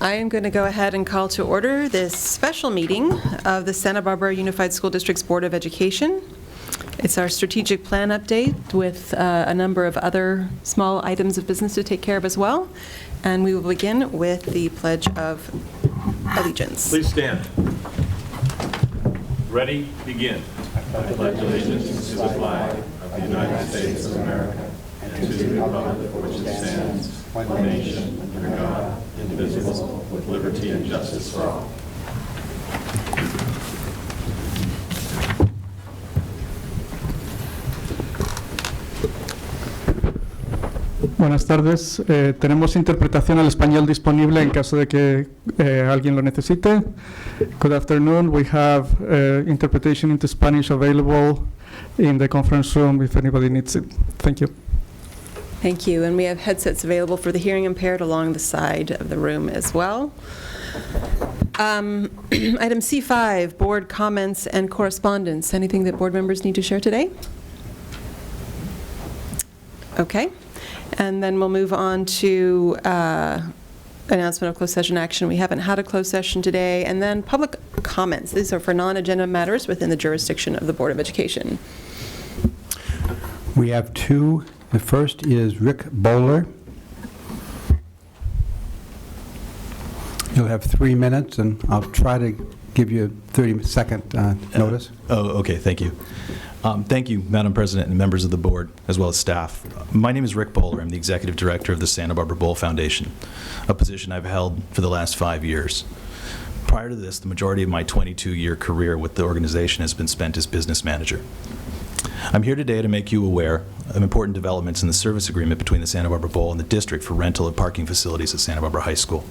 I am going to go ahead and call to order this special meeting of the Santa Barbara Unified School District's Board of Education. It's our strategic plan update with a number of other small items of business to take care of as well. And we will begin with the Pledge of Allegiance. Please stand. Ready, begin. I pledge allegiance to the flag of the United States of America and to the republic for which it stands, one nation, under God, indivisible, with liberty and justice for all. Buenas tardes. Tenemos interpretación al español disponible en caso de que alguien lo necesite. Good afternoon. We have interpretation into Spanish available in the conference room if anybody needs it. Thank you. Thank you. And we have headsets available for the hearing impaired along the side of the room as well. Item C5, board comments and correspondence. Anything that board members need to share today? Okay. And then we'll move on to announcement of closed session action. We haven't had a closed session today. And then public comments. These are for non-agenda matters within the jurisdiction of the Board of Education. We have two. The first is Rick Bowler. You'll have 3 minutes, and I'll try to give you a 30-second notice. Okay, thank you. Thank you, Madam President and members of the board, as well as staff. My name is Rick Bowler. I'm the Executive Director of the Santa Barbara Bowl Foundation, a position I've held for the last 5 years. Prior to this, the majority of my 22-year career with the organization has been spent as business manager. I'm here today to make you aware of important developments in the service agreement between the Santa Barbara Bowl and the district for rental of parking facilities at Santa Barbara High School.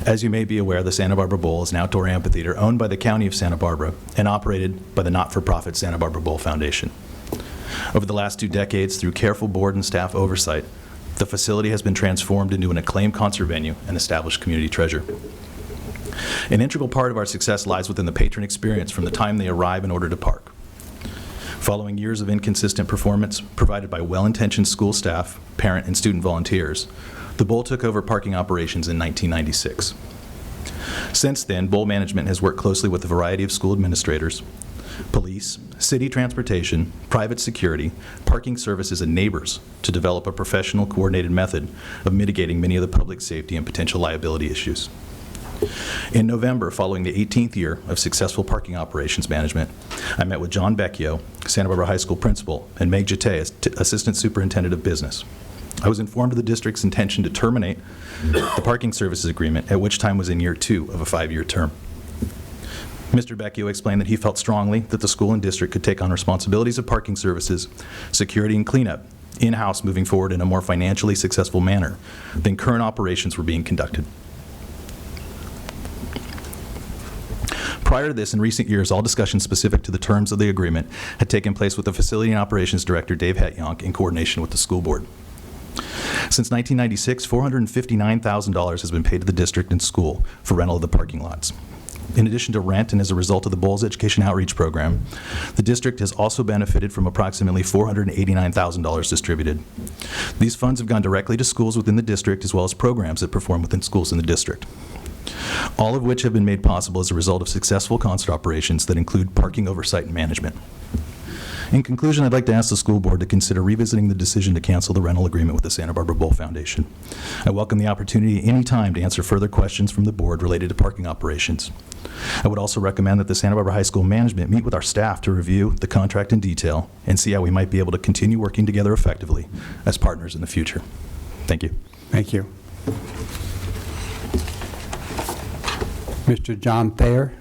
As you may be aware, the Santa Barbara Bowl is an outdoor amphitheater owned by the County of Santa Barbara and operated by the not-for-profit Santa Barbara Bowl Foundation. Over the last 2 decades, through careful board and staff oversight, the facility has been transformed into an acclaimed concert venue and established community treasure. An integral part of our success lies within the patron experience from the time they arrive in order to park. Following years of inconsistent performance provided by well-intentioned school staff, parent, and student volunteers, the Bowl took over parking operations in 1996. Since then, Bowl management has worked closely with a variety of school administrators, police, city transportation, private security, parking services, and neighbors to develop a professional, coordinated method of mitigating many of the public safety and potential liability issues. In November, following the 18th year of successful parking operations management, I met with John Becchio, Santa Barbara High School principal, and Meg Jate, Assistant Superintendent of Business. I was informed of the district's intention to terminate the parking services agreement, at which time was in year 2 of a 5-year term. Mr. Becchio explained that he felt strongly that the school and district could take on responsibilities of parking services, security, and cleanup in-house moving forward in a more financially successful manner than current operations were being conducted. Prior to this, in recent years, all discussions specific to the terms of the agreement had taken place with the Facility and Operations Director, Dave Hetjonk, in coordination with the school board. Since 1996, $459,000 has been paid to the district and school for rental of the parking lots. In addition to rent and as a result of the Bowl's Education Outreach Program, the district has also benefited from approximately $489,000 distributed. These funds have gone directly to schools within the district as well as programs that perform within schools in the district, all of which have been made possible as a result of successful concert operations that include parking oversight and management. In conclusion, I'd like to ask the school board to consider revisiting the decision to cancel the rental agreement with the Santa Barbara Bowl Foundation. I welcome the opportunity any time to answer further questions from the board related to parking operations. I would also recommend that the Santa Barbara High School management meet with our staff to review the contract in detail and see how we might be able to continue working together effectively as partners in the future. Thank you. Thank you. Mr. John Thayer.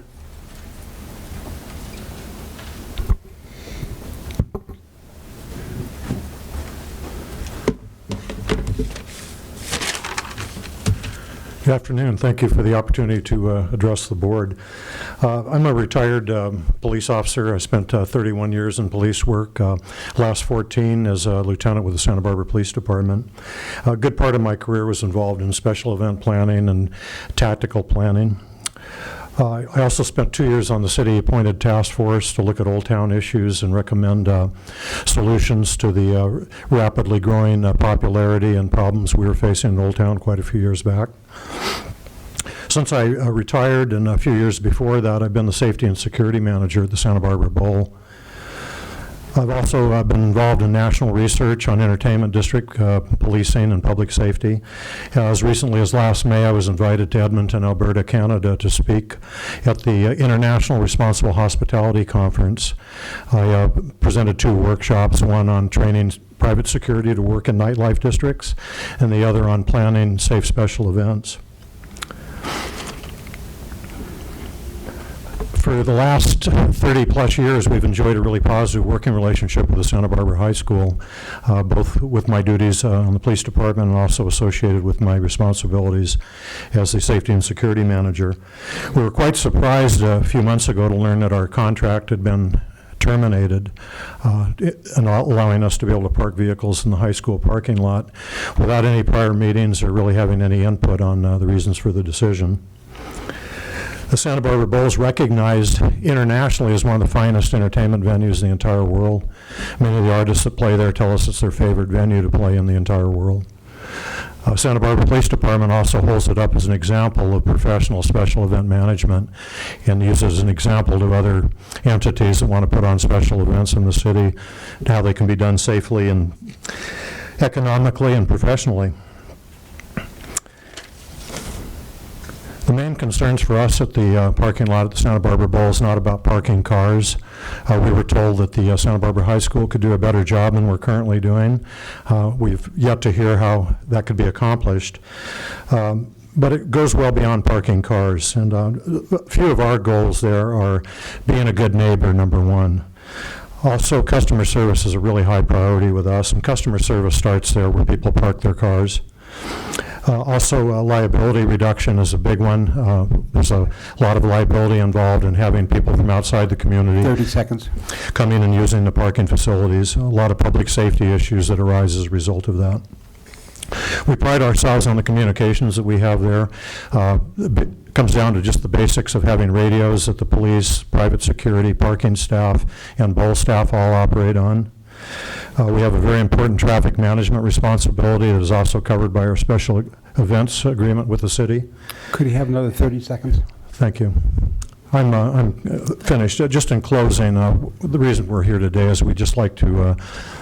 Good afternoon. Thank you for the opportunity to address the board. I'm a retired police officer. I spent 31 years in police work, last 14 as a lieutenant with the Santa Barbara Police Department. A good part of my career was involved in special event planning and tactical planning. I also spent 2 years on the city-appointed task force to look at Old Town issues and recommend solutions to the rapidly growing popularity and problems we were facing in Old Town quite a few years back. Since I retired, and a few years before that, I've been the safety and security manager at the Santa Barbara Bowl. I've also been involved in national research on entertainment district policing and public safety. As recently as last May, I was invited to Edmonton, Alberta, Canada to speak at the International Responsible Hospitality Conference. I presented 2 workshops, one on training private security to work in nightlife districts, and the other on planning safe special events. For the last 30-plus years, we've enjoyed a really positive working relationship with the Santa Barbara High School, both with my duties on the police department and also associated with my responsibilities as the safety and security manager. We were quite surprised a few months ago to learn that our contract had been terminated, and allowing us to be able to park vehicles in the high school parking lot without any prior meetings or really having any input on the reasons for the decision. The Santa Barbara Bowl is recognized internationally as one of the finest entertainment venues in the entire world. Many of the artists that play there tell us it's their favorite venue to play in the entire world. Santa Barbara Police Department also holds it up as an example of professional special event management and uses an example to other entities that want to put on special events in the city, how they can be done safely and economically and professionally. The main concerns for us at the parking lot at the Santa Barbara Bowl is not about parking cars. We were told that the Santa Barbara High School could do a better job than we're currently doing. We've yet to hear how that could be accomplished. But it goes well beyond parking cars. And a few of our goals there are being a good neighbor, number one. Also, customer service is a really high priority with us, and customer service starts there where people park their cars. Also, liability reduction is a big one. There's a lot of liability involved in having people from outside the community 30 seconds. coming and using the parking facilities. A lot of public safety issues that arise as a result of that. We pride ourselves on the communications that we have there. It comes down to just the basics of having radios that the police, private security, parking staff, and bowl staff all operate on. We have a very important traffic management responsibility that is also covered by our special events agreement with the city. Could you have another 30 seconds? Thank you. I'm finished. Just in closing, the reason we're here today is we'd just like to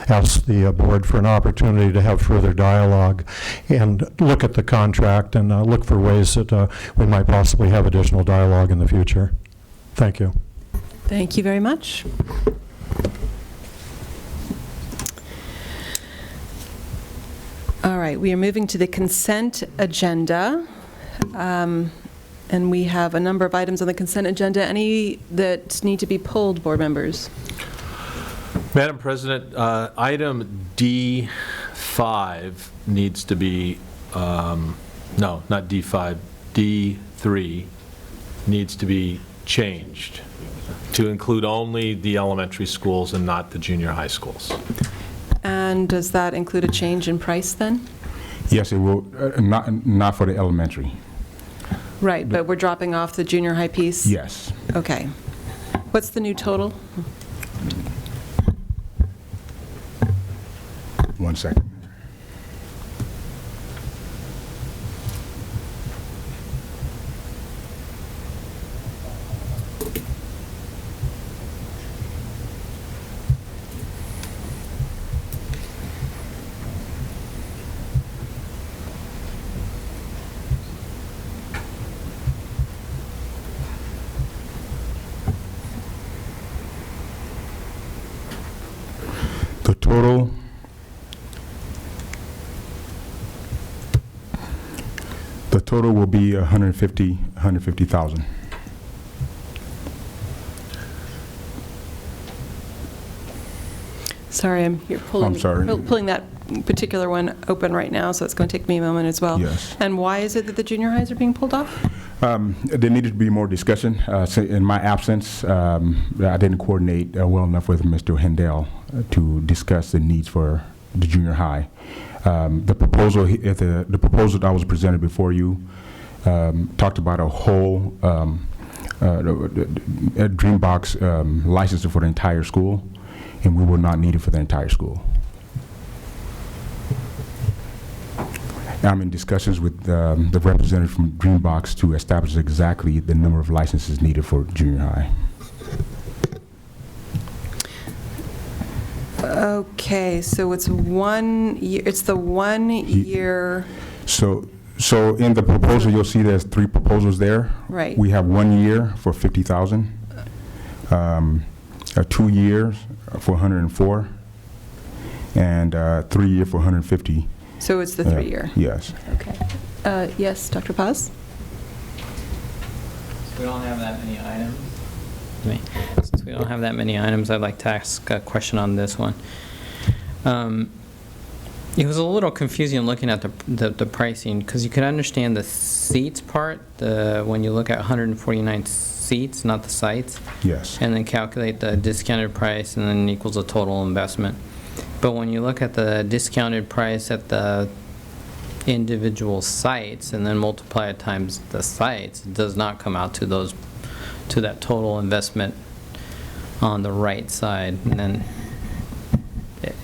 ask the board for an opportunity to have further dialogue and look at the contract and look for ways that we might possibly have additional dialogue in the future. Thank you. Thank you very much. All right, we are moving to the consent agenda. And we have a number of items on the consent agenda. Any that need to be pulled, board members? Madam President, item D5 needs to be, no, not D5, D3 needs to be changed to include only the elementary schools and not the junior high schools. And does that include a change in price then? Yes, it will, not for the elementary. Right, but we're dropping off the junior high piece? Yes. Okay. What's the new total? 1 second. The total will be 150,000. Sorry, I'm here pulling that particular one open right now, so it's going to take me a moment as well. Yes. And why is it that the junior highs are being pulled off? There needed to be more discussion. So in my absence, I didn't coordinate well enough with Mr. Hendel to discuss the needs for the junior high. The proposal that was presented before you talked about a whole Dreambox license for the entire school, and we will not need it for the entire school. I'm in discussions with the representative from Greenbox to establish exactly the number of licenses needed for junior high. Okay, so it's 1 year, it's the 1 year, So in the proposal, you'll see there's 3 proposals there. right? We have 1 year for 50,000, 2 years for 104, and 3 year for 150. So it's the 3 year. Yes. Okay. Yes, Dr. Paz? We don't have that many items. Since we don't have that many items, I'd like to ask a question on this one. It was a little confusing looking at the pricing, because you could understand the seats part, when you look at 149 seats, not the sites, Yes. and then calculate the discounted price, and then equals the total investment. But when you look at the discounted price at the individual sites, and then multiply it times the sites, it does not come out to that total investment on the right side. And then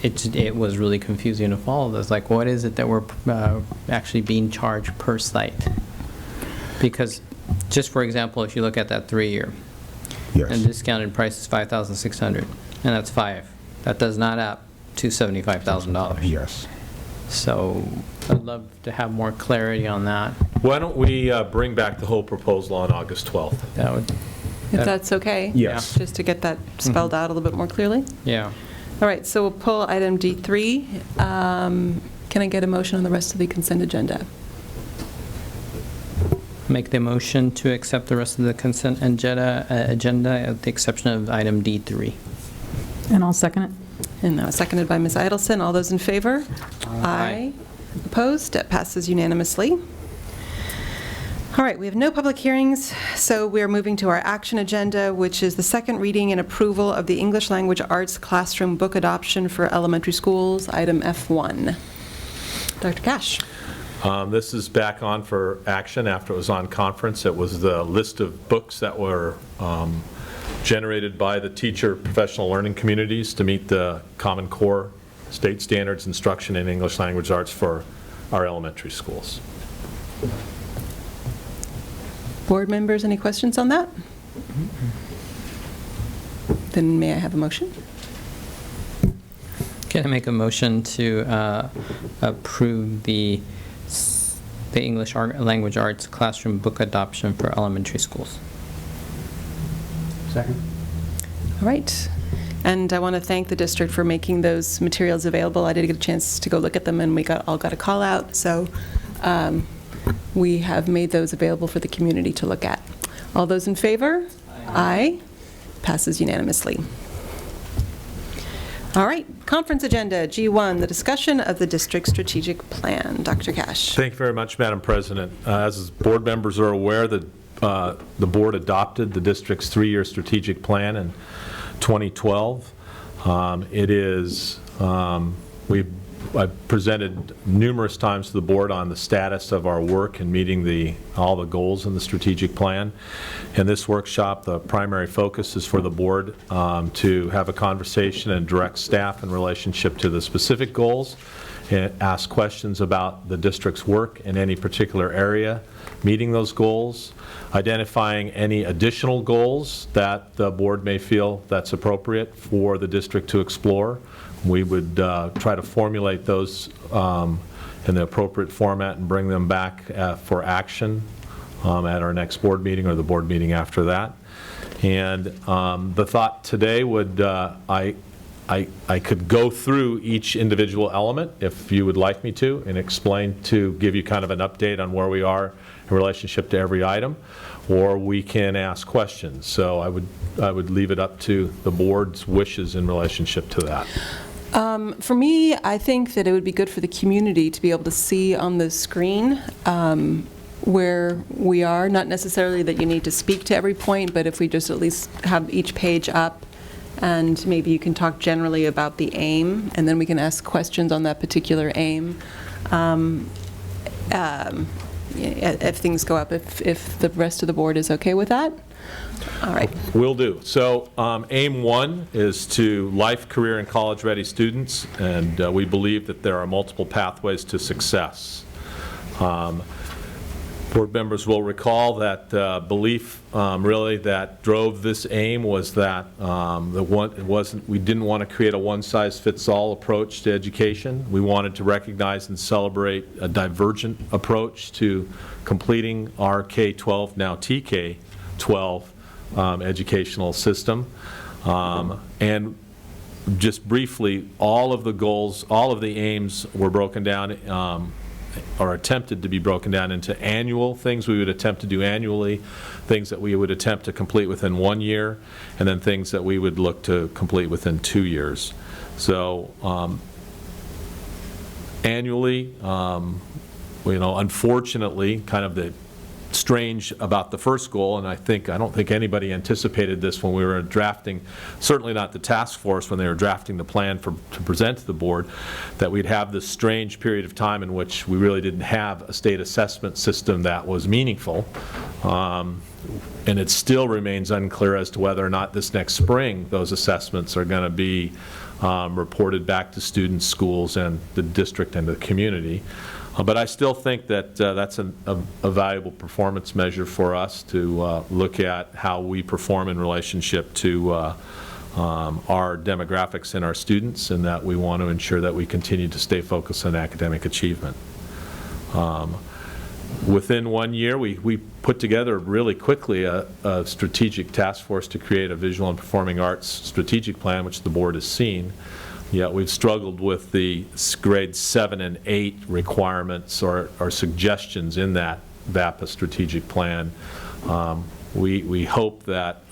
it was really confusing to follow this. Like, what is it that we're actually being charged per site? Because, just for example, if you look at that 3 year, Yes. and discounted price is $5,600, and that's 5. That does not up to $75,000. Yes. So I'd love to have more clarity on that. Why don't we bring back the whole proposal on August 12th? That would, If that's okay? Yes. Just to get that spelled out a little bit more clearly? yeah. All right, so we'll pull item D3. Can I get a motion on the rest of the consent agenda? Make the motion to accept the rest of the consent agenda, with the exception of item D3. And I'll second it. And that was seconded by Ms. Idelson. All those in favor? Aye. Opposed? That passes unanimously. All right, we have no public hearings, so we're moving to our action agenda, which is the second reading and approval of the English Language Arts Classroom Book Adoption for Elementary Schools, item F1. Dr. Cash. This is back on for action after it was on conference. It was the list of books that were generated by the teacher professional learning communities to meet the Common Core state standards instruction in English language arts for our elementary schools. Board members, any questions on that? Then may I have a motion? Can I make a motion to approve the English Language Arts Classroom Book Adoption for elementary schools? Second. All right. And I want to thank the district for making those materials available. I did get a chance to go look at them, and we all got a call out. So we have made those available for the community to look at. All those in favor? Aye. Passes unanimously. All right, conference agenda, G1, the discussion of the district strategic plan. Dr. Cash. Thank you very much, Madam President. As board members are aware, the board adopted the district's 3-year strategic plan in 2012. I've presented numerous times to the board on the status of our work in meeting all the goals in the strategic plan. In this workshop, the primary focus is for the board to have a conversation and direct staff in relationship to the specific goals, and ask questions about the district's work in any particular area, meeting those goals, identifying any additional goals that the board may feel that's appropriate for the district to explore. We would try to formulate those in the appropriate format and bring them back for action at our next board meeting or the board meeting after that. And the thought today would, I could go through each individual element if you would like me to, and give you kind of an update on where we are in relationship to every item, or we can ask questions. So I would leave it up to the board's wishes in relationship to that. For me, I think that it would be good for the community to be able to see on the screen where we are. Not necessarily that you need to speak to every point, but if we just at least have each page up, and maybe you can talk generally about the aim, and then we can ask questions on that particular aim. If things go up, if the rest of the board is okay with that. All right. Will do. So aim 1 is to life, career, and college-ready students, and we believe that there are multiple pathways to success. Board members will recall that belief really that drove this aim was that we didn't want to create a one-size-fits-all approach to education. We wanted to recognize and celebrate a divergent approach to completing our K-12, now TK-12 educational system. And just briefly, all of the goals, all of the aims were broken down or attempted to be broken down into annual things we would attempt to do annually, things that we would attempt to complete within 1 year, and then things that we would look to complete within 2 years. So annually, unfortunately, kind of the strange about the first goal, and I don't think anybody anticipated this when we were drafting, certainly not the task force when they were drafting the plan to present to the board, that we'd have this strange period of time in which we really didn't have a state assessment system that was meaningful. And it still remains unclear as to whether or not this next spring those assessments are going to be reported back to students, schools, and the district and the community. But I still think that that's a valuable performance measure for us to look at how we perform in relationship to our demographics and our students, and that we want to ensure that we continue to stay focused on academic achievement. Within 1 year, we put together really quickly a strategic task force to create a visual and performing arts strategic plan, which the board has seen. Yet we've struggled with the grades 7 and 8 requirements or suggestions in that VAPA strategic plan. We hope that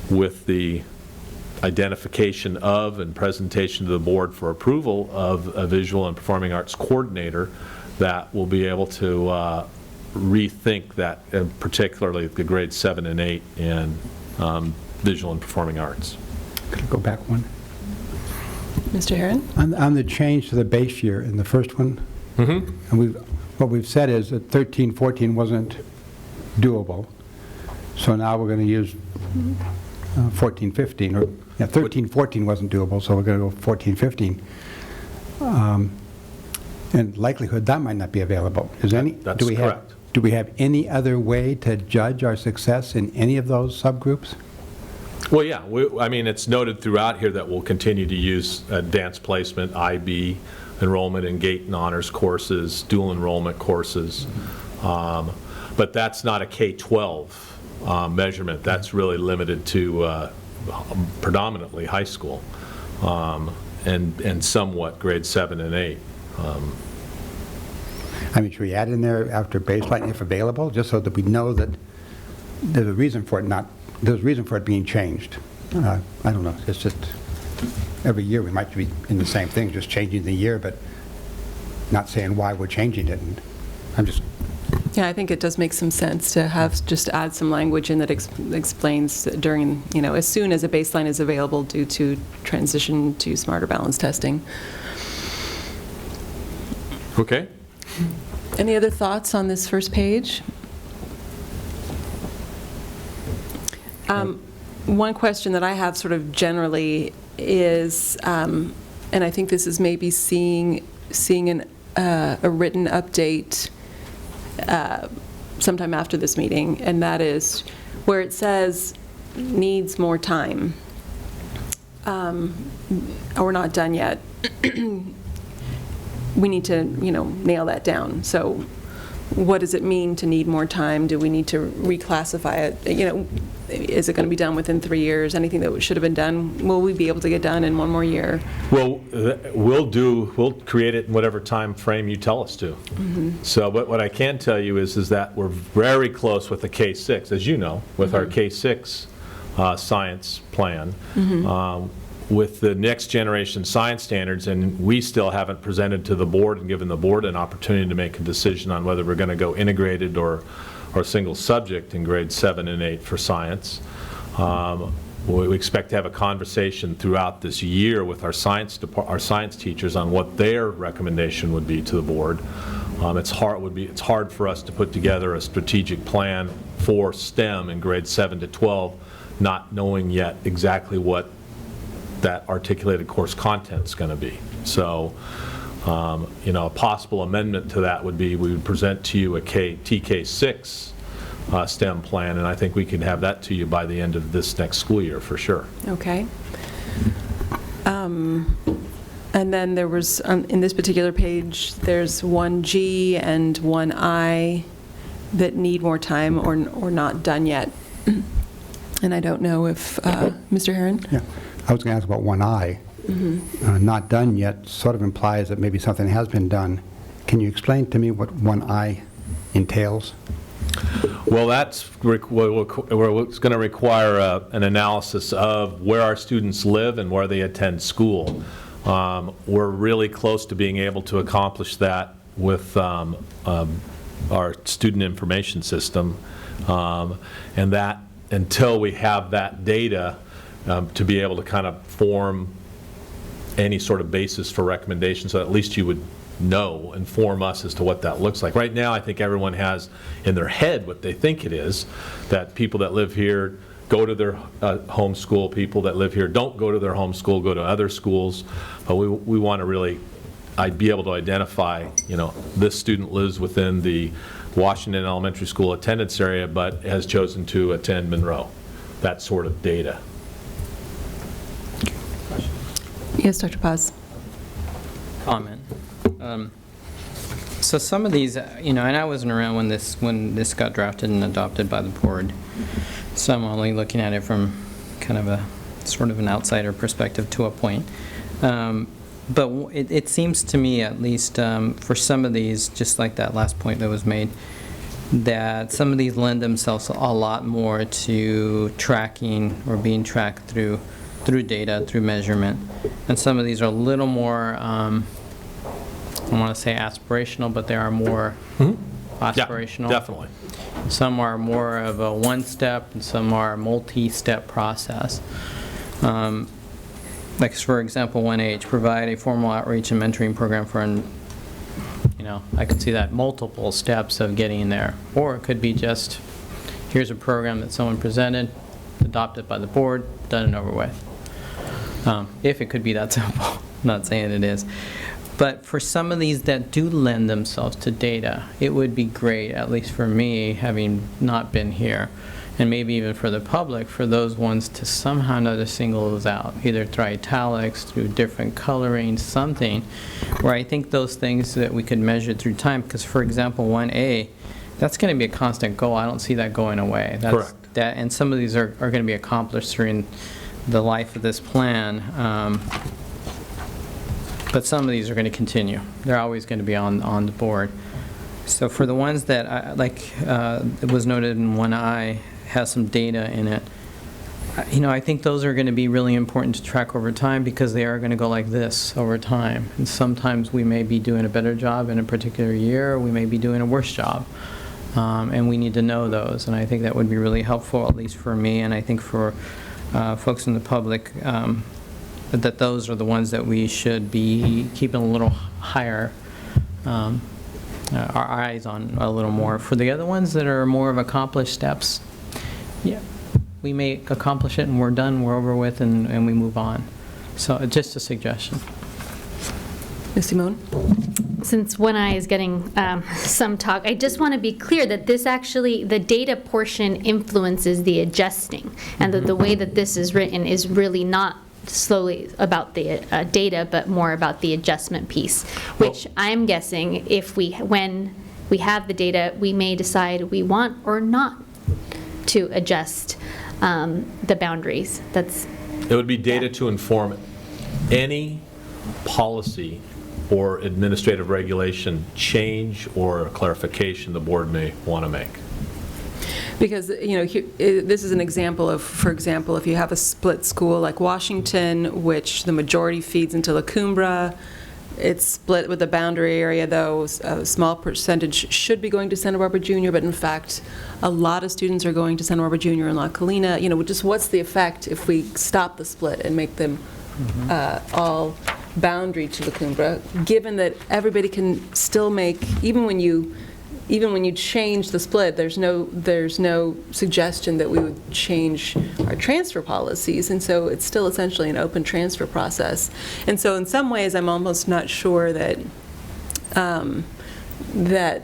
with the identification of and presentation to the board for approval of a visual and performing arts coordinator, that we'll be able to rethink that, particularly the grades 7 and 8 in visual and performing arts. Could I go back one? Mr. Harun? On the change to the base year in the first one, and what we've said is that 13-14 wasn't doable. So now we're going to use 14-15, or 13-14 wasn't doable, so we're going to go 14-15. And likelihood that might not be available. Is any? That's correct. Do we have any other way to judge our success in any of those subgroups? Well, yeah. I mean, it's noted throughout here that we'll continue to use advanced placement, IB, enrollment in GATE and honors courses, dual enrollment courses. But that's not a K-12 measurement. That's really limited to predominantly high school and somewhat grade 7 and 8. I mean, should we add in there after baseline if available, just so that we know that there's a reason for it there's a reason for it being changed? I don't know. It's just every year we might be in the same thing, just changing the year, but not saying why we're changing it. And I'm just. Yeah, I think it does make some sense to have just add some language in that explains during, as soon as a baseline is available due to transition to smarter balance testing. Okay. Any other thoughts on this first page? One question that I have sort of generally is, and I think this is maybe seeing a written update sometime after this meeting, and that is where it says needs more time. We're not done yet. We need to, nail that down. So what does it mean to need more time? Do we need to reclassify it? Is it going to be done within 3 years? Anything that should have been done, will we be able to get done in 1 more year? Well, we'll create it in whatever time frame you tell us to. So, but what I can tell you is that we're very close with the K-6, as you know, with our K-6 science plan. With the next generation science standards, and we still haven't presented to the board and given the board an opportunity to make a decision on whether we're going to go integrated or single subject in grades 7 and 8 for science. We expect to have a conversation throughout this year with our science teachers on what their recommendation would be to the board. It's hard for us to put together a strategic plan for STEM in grades 7 to 12, not knowing yet exactly what that articulated course content is going to be. So A possible amendment to that would be we would present to you a TK6 STEM plan, and I think we can have that to you by the end of this next school year for sure. Okay. And then there was, in this particular page, there's 1G and 1I that need more time or not done yet. And I don't know if, Mr. Harun? Yeah, I was going to ask about OneEye. Not done yet sort of implies that maybe something has been done. Can you explain to me what OneEye entails? Well, it's going to require an analysis of where our students live and where they attend school. We're really close to being able to accomplish that with our student information system, and that until we have that data to be able to kind of form any sort of basis for recommendation, so at least you would know, inform us as to what that looks like. Right now, I think everyone has in their head what they think it is, that people that live here go to their home school, people that live here don't go to their home school, go to other schools. But we want to really be able to identify, this student lives within the Washington Elementary School attendance area, but has chosen to attend Monroe. That sort of data. Yes, Dr. Paz. Comment. So some of these, and I wasn't around when this got drafted and adopted by the board, so I'm only looking at it from kind of a sort of an outsider perspective to a point. But it seems to me, at least for some of these, just like that last point that was made, that some of these lend themselves a lot more to tracking or being tracked through data, through measurement. And some of these are a little more, I want to say aspirational, but they are more aspirational. Yeah, definitely. Some are more of a one-step, and some are a multi-step process. Like, for example, 1H, provide a formal outreach and mentoring program for I could see that multiple steps of getting there. Or it could be just, here's a program that someone presented, adopted by the board, done and over with. If it could be that simple. I'm not saying it is. But for some of these that do lend themselves to data, it would be great, at least for me, having not been here, and maybe even for the public, for those ones to somehow or another single those out, either through italics, through different coloring, something, where I think those things that we could measure through time, because for example, 1A, that's going to be a constant goal. I don't see that going away. Correct. And some of these are going to be accomplished during the life of this plan. But some of these are going to continue. They're always going to be on the board. So for the ones that, it was noted in OneEye, has some data in it, I think those are going to be really important to track over time, because they are going to go like this over time. And sometimes we may be doing a better job in a particular year, or we may be doing a worse job. And we need to know those. And I think that would be really helpful, at least for me, and I think for folks in the public, that those are the ones that we should be keeping a little higher, our eyes on a little more. For the other ones that are more of accomplished steps, yeah, we may accomplish it and we're done, we're over with, and we move on. So just a suggestion. Missy Moon? Since OneEye is getting some talk, I just want to be clear that this actually, the data portion influences the adjusting, and that the way that this is written is really not slowly about the data, but more about the adjustment piece, which I'm guessing when we have the data, we may decide we want or not to adjust the boundaries. It would be data to inform any policy or administrative regulation change or clarification the board may want to make. Because, this is an example of, for example, if you have a split school like Washington, which the majority feeds into La Cumbre, it's split with the boundary area, though a small percentage should be going to Santa Barbara Junior, but in fact, a lot of students are going to Santa Barbara Junior and La Colina. Just what's the effect if we stop the split and make them all boundary to La Cumbre, given that everybody can still make, even when you even when you change the split, there's no suggestion that we would change our transfer policies, and so it's still essentially an open transfer process. And so in some ways, I'm almost not sure that that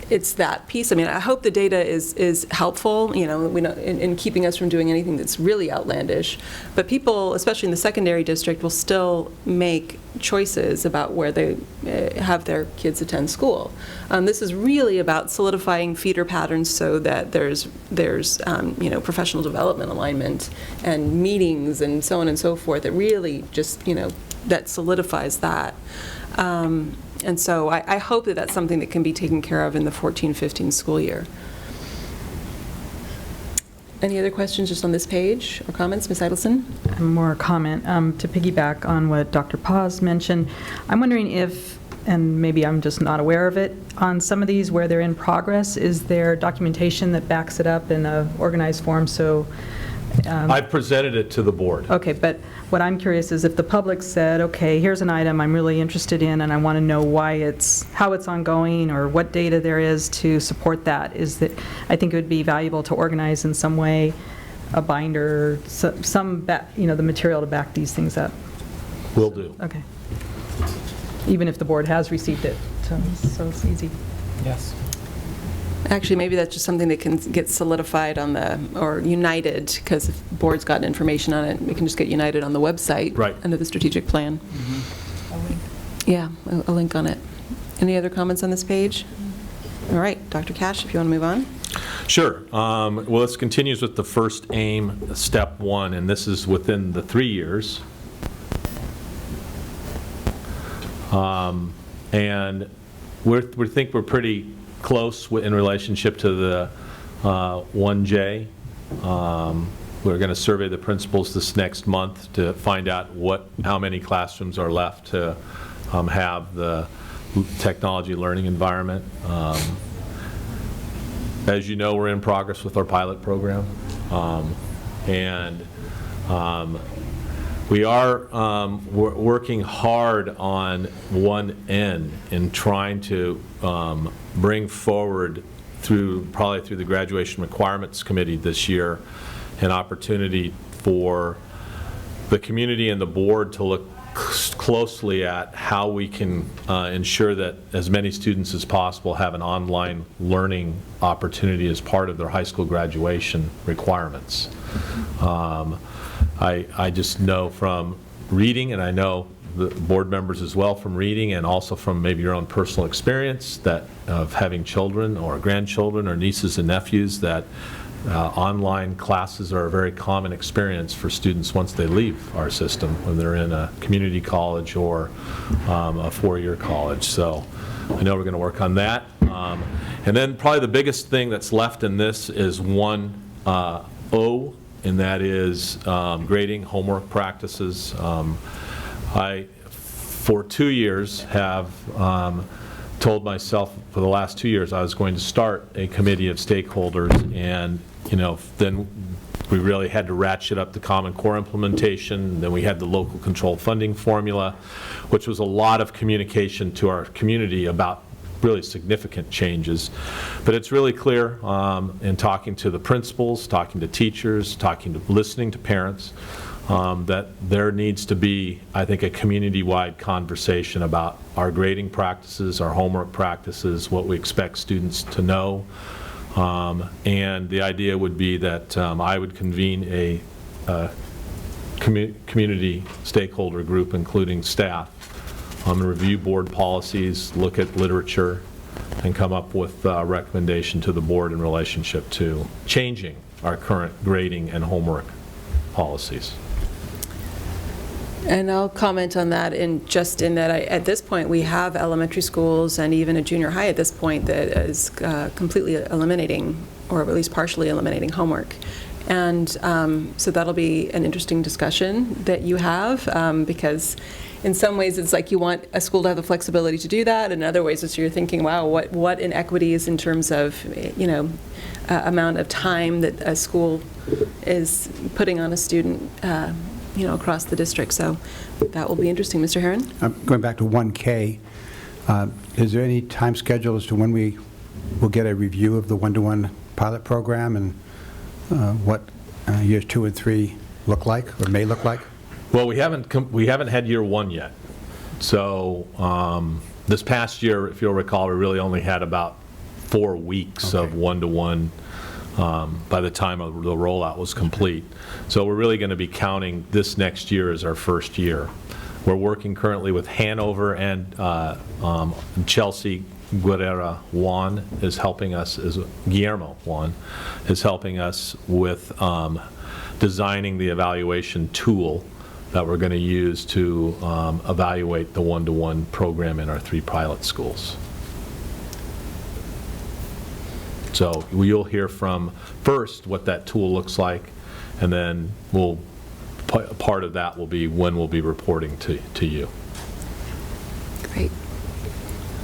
it's that piece. I mean, I hope the data is helpful, you know, in keeping us from doing anything that's really outlandish. But people, especially in the secondary district, will still make choices about where they have their kids attend school. This is really about solidifying feeder patterns so that there's you know, professional development alignment and meetings and so on and so forth. That really just, you know, that solidifies that. And so I hope that that's something that can be taken care of in the 14-15 school year. Any other questions just on this page or comments? Ms. Idelson? More comment. To piggyback on what Dr. Paz mentioned, I'm wondering if, and maybe I'm just not aware of it, on some of these where they're in progress, is there documentation that backs it up in an organized form? So I've presented it to the board. Okay, but what I'm curious is if the public said, okay, here's an item I'm really interested in and I want to know how it's ongoing or what data there is to support that, is that I think it would be valuable to organize in some way a binder, you know, the material to back these things up. Will do. Okay. Even if the board has received it, so it's easy. Yes. Actually, maybe that's just something that can get solidified on or united, because if the board's got information on it, we can just get united on the website. Right. Under the strategic plan. A link. Yeah, a link on it. Any other comments on this page? All right, Dr. Cash, if you want to move on. Sure. Well, this continues with the first aim, step 1, and this is within the 3 years. And we think we're pretty close in relationship to the 1J. We're going to survey the principals this next month to find out how many classrooms are left to have the technology learning environment. As you know, we're in progress with our pilot program, and we are working hard on one end in trying to bring forward probably through the Graduation Requirements Committee this year an opportunity for the community and the board to look closely at how we can ensure that as many students as possible have an online learning opportunity as part of their high school graduation requirements. I just know from reading, and I know the board members as well from reading, and also from maybe your own personal experience that of having children or grandchildren or nieces and nephews, that online classes are a very common experience for students once they leave our system, when they're in a community college or a four-year college. So I know we're going to work on that. And then probably the biggest thing that's left in this is 1O, and that is grading homework practices. I, for 2 years, have told myself for the last 2 years I was going to start a committee of stakeholders, and then we really had to ratchet up the Common Core implementation. Then we had the local controlled funding formula, which was a lot of communication to our community about really significant changes. But it's really clear in talking to the principals, talking to teachers, listening to parents, that there needs to be, I think, a community-wide conversation about our grading practices, our homework practices, what we expect students to know. And the idea would be that I would convene a community stakeholder group, including staff, and review board policies, look at literature, and come up with a recommendation to the board in relationship to changing our current grading and homework policies. And I'll comment on that in that at this point we have elementary schools and even a junior high at this point that is completely eliminating, or at least partially eliminating, homework. And so that'll be an interesting discussion that you have, because in some ways it's like you want a school to have the flexibility to do that, and in other ways it's you're thinking, wow, what inequities in terms of amount of time that a school is putting on a student across the district. So that will be interesting. Mr. Harun? Going back to 1K, is there any time schedule as to when we we'll get a review of the one-to-one pilot program and what years 2 and 3 look like, or may look like? Well, we haven't had year 1 yet. So this past year, if you'll recall, we really only had about 4 weeks of one-to-one by the time of the rollout was complete. So we're really going to be counting this next year as our first year. We're working currently with Hanover and Chelsea Guerrera Juan is helping us, Guillermo Juan is helping us with designing the evaluation tool that we're going to use to evaluate the one-to-one program in our 3 pilot schools. So you'll hear from first what that tool looks like, and then part of that will be when we'll be reporting to you. Great.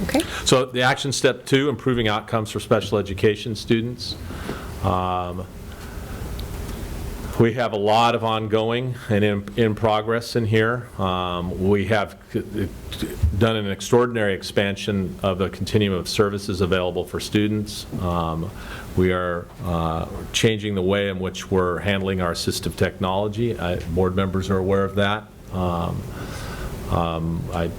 Okay. So the action step 2, improving outcomes for special education students. We have a lot of ongoing and in progress in here. We have done an extraordinary expansion of the continuum of services available for students. We are changing the way in which we're handling our assistive technology. Board members are aware of that. I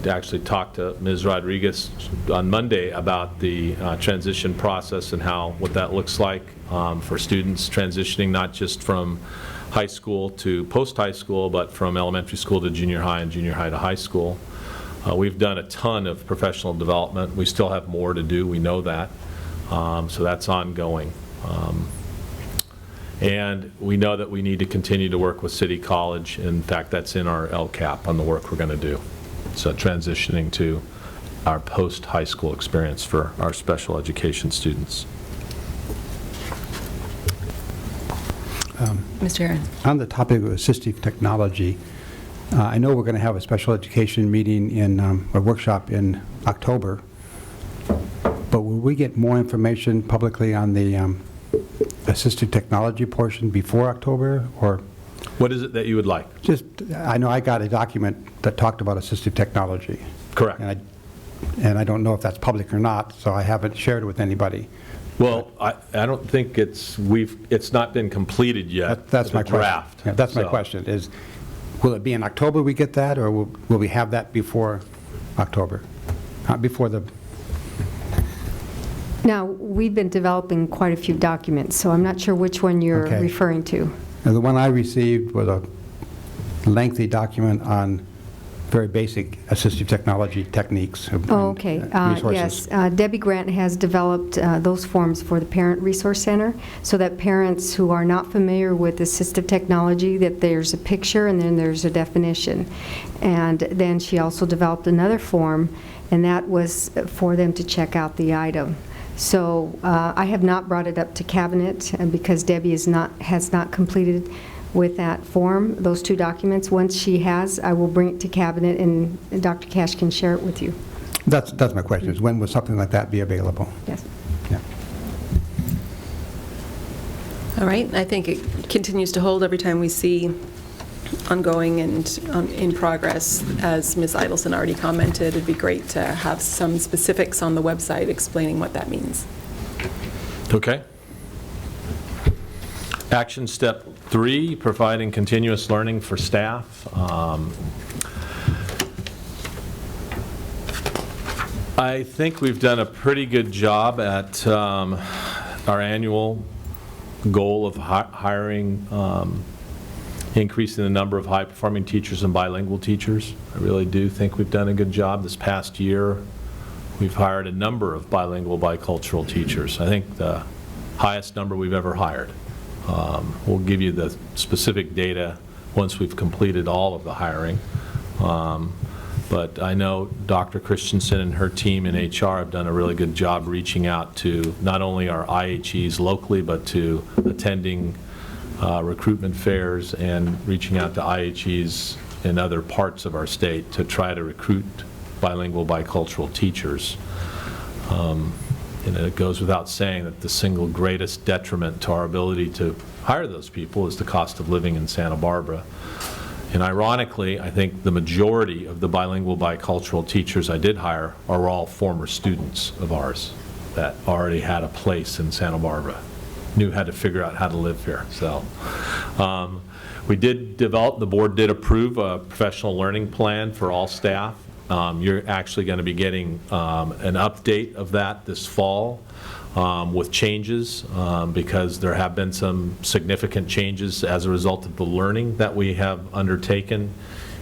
actually talked to Ms. Rodriguez on Monday about the transition process and what that looks like for students transitioning not just from high school to post-high school, but from elementary school to junior high and junior high to high school. We've done a ton of professional development. We still have more to do, we know that. So that's ongoing. And we know that we need to continue to work with City College. In fact, that's in our LCAP on the work we're going to do. So transitioning to our post-high school experience for our special education students. Mr. Harun. On the topic of assistive technology, I know we're going to have a special education meeting a workshop in October, but will we get more information publicly on the assistive technology portion before October, or? What is it that you would like? I know I got a document that talked about assistive technology. Correct. And I don't know if that's public or not, so I haven't shared it with anybody. Well, I don't think it's not been completed yet. That's my draft. question. Yeah, that's my question, is will it be in October we get that, or will we have that before October? Before the... Now, we've been developing quite a few documents, so I'm not sure which one you're referring to. Now, the one I received was a lengthy document on very basic assistive technology techniques and resources. Yes. Debbie Grant has developed those forms for the Parent Resource Center, so that parents who are not familiar with assistive technology, that there's a picture and then there's a definition. And then she also developed another form, and that was for them to check out the item. So I have not brought it up to Cabinet because Debbie has not completed with that form, those 2 documents. Once she has, I will bring it to Cabinet, and Dr. Cash can share it with you. That's my question, is when will something like that be available? Yes. Yeah. All right. I think it continues to hold every time we see ongoing and in progress. As Ms. Idelson already commented, it'd be great to have some specifics on the website explaining what that means. Okay. Action step 3, providing continuous learning for staff. I think we've done a pretty good job at our annual goal of hiring, increasing the number of high-performing teachers and bilingual teachers. I really do think we've done a good job. This past year, we've hired a number of bilingual, bicultural teachers. I think the highest number we've ever hired. We'll give you the specific data once we've completed all of the hiring. But I know Dr. Christensen and her team in HR have done a really good job reaching out to not only our IHEs locally, but to attending recruitment fairs and reaching out to IHEs in other parts of our state to try to recruit bilingual, bicultural teachers. And it goes without saying that the single greatest detriment to our ability to hire those people is the cost of living in Santa Barbara. And ironically, I think the majority of the bilingual, bicultural teachers I did hire are all former students of ours. that already had a place in Santa Barbara, knew how to figure out how to live here. So we did develop, the board did approve a professional learning plan for all staff. You're actually going to be getting an update of that this fall with changes because there have been some significant changes as a result of the learning that we have undertaken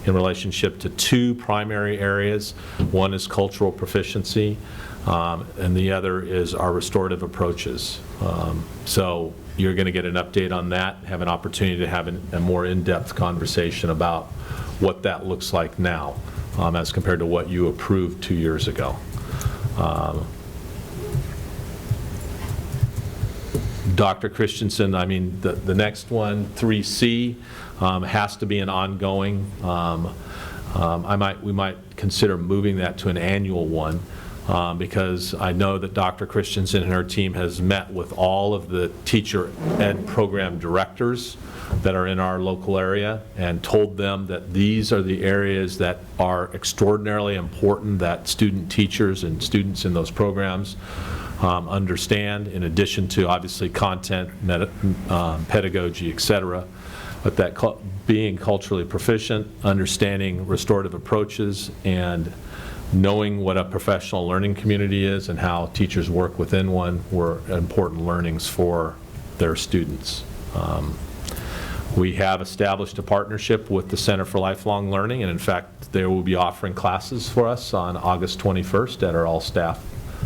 in relationship to two primary areas. One is cultural proficiency, and the other is our restorative approaches. So you're going to get an update on that, have an opportunity to have a more in-depth conversation about what that looks like now as compared to what you approved 2 years ago. Dr. Christensen, I mean, the next one, 3C, has to be an ongoing. We might consider moving that to an annual one because I know that Dr. Christensen and her team has met with all of the teacher ed program directors that are in our local area and told them that these are the areas that are extraordinarily important that student teachers and students in those programs understand, in addition to obviously content, pedagogy, et cetera. But that being culturally proficient, understanding restorative approaches, and knowing what a professional learning community is and how teachers work within one were important learnings for their students. We have established a partnership with the Center for Lifelong Learning, and in fact, they will be offering classes for us on August 21st at our all-staff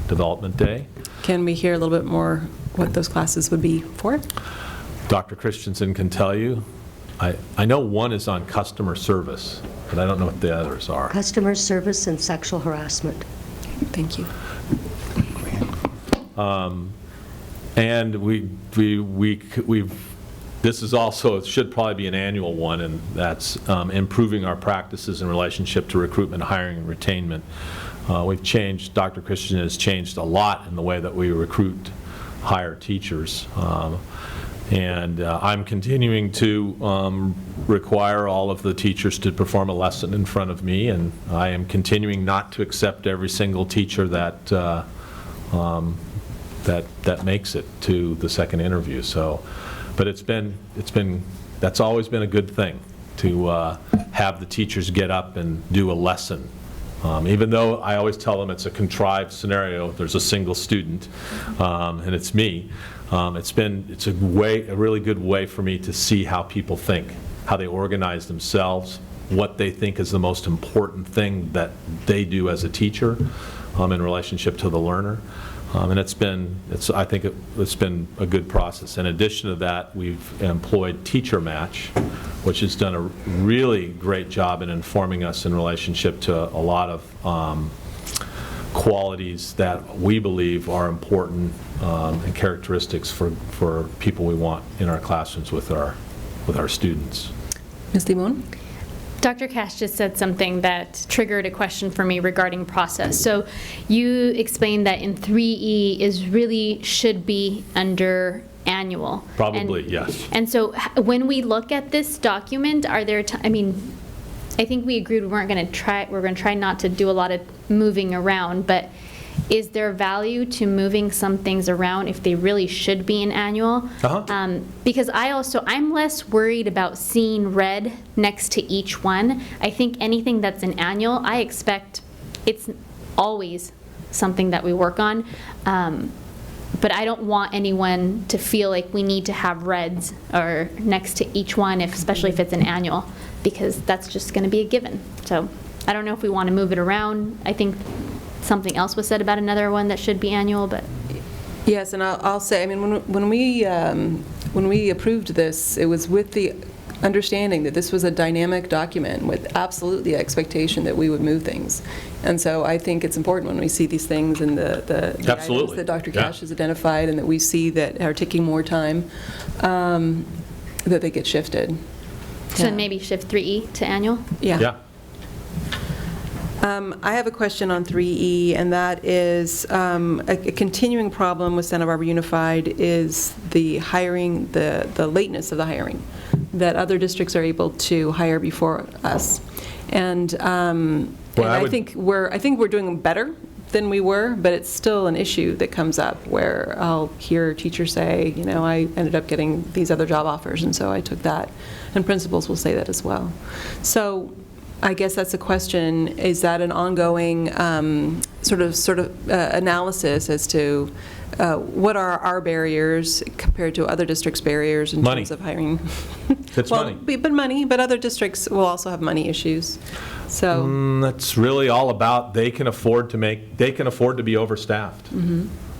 development day. Can we hear a little bit more what those classes would be for? Dr. Christensen can tell you. I know one is on customer service, but I don't know what the others are. Customer service and sexual harassment. Thank you. And this is also, it should probably be an annual one, and that's improving our practices in relationship to recruitment, hiring, and retainment. We've changed, Dr. Christian has changed a lot in the way that we recruit, hire teachers. And I'm continuing to require all of the teachers to perform a lesson in front of me, and I am continuing not to accept every single teacher that that makes it to the second interview. So, but that's always been a good thing to have the teachers get up and do a lesson. Even though I always tell them it's a contrived scenario, there's a single student, and it's me. It's a really good way for me to see how people think, how they organize themselves, what they think is the most important thing that they do as a teacher in relationship to the learner. And I think it's been a good process. In addition to that, we've employed Teacher Match, which has done a really great job in informing us in relationship to a lot of qualities that we believe are important and characteristics for people we want in our classrooms with our students. Ms. Moon? Dr. Cash just said something that triggered a question for me regarding process. So you explained that in 3E should be under annual. Probably, yes. And so when we look at this document, are there, I think we agreed we're going to try not to do a lot of moving around, but is there value to moving some things around if they really should be an annual? Because I'm less worried about seeing red next to each one. I think anything that's an annual, I expect it's always something that we work on. But I don't want anyone to feel like we need to have reds or next to each one, especially if it's an annual, because that's just going to be a given. So I don't know if we want to move it around. I think something else was said about another one that should be annual, but. Yes, and I'll say, when we approved this, it was with the understanding that this was a dynamic document with absolutely the expectation that we would move things. And so I think it's important when we see these things and the items that Dr. Cash has identified and that we see that are taking more time, that they get shifted. So maybe shift 3E to annual? Yeah. I have a question on 3E, and that is a continuing problem with Santa Barbara Unified is the hiring, the lateness of the hiring, that other districts are able to hire before us. And I think we're doing better, than we were, but it's still an issue that comes up where I'll hear teachers say, you know, I ended up getting these other job offers, and so I took that. And principals will say that as well. So I guess that's a question, is that an ongoing sort of analysis as to what are our barriers compared to other districts' barriers in Money. terms of hiring? It's well, money. But money, but other districts will also have money issues. So That's really all about they can afford to be overstaffed.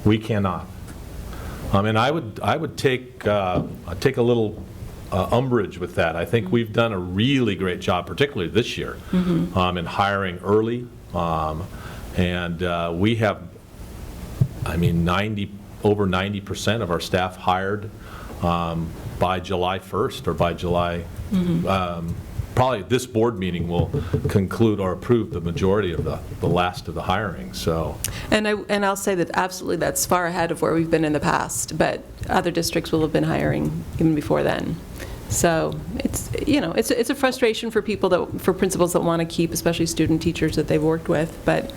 We cannot. And I would take a little umbrage with that. I think we've done a really great job, particularly this year, in hiring early. And we have, over 90% of our staff hired by July 1st or by July. Probably this board meeting will conclude or approve the majority of the last of the hiring. So, and I'll say that absolutely that's far ahead of where we've been in the past, but other districts will have been hiring even before then. So it's, you know, it's a frustration for for principals that want to keep, especially student teachers that they've worked with, but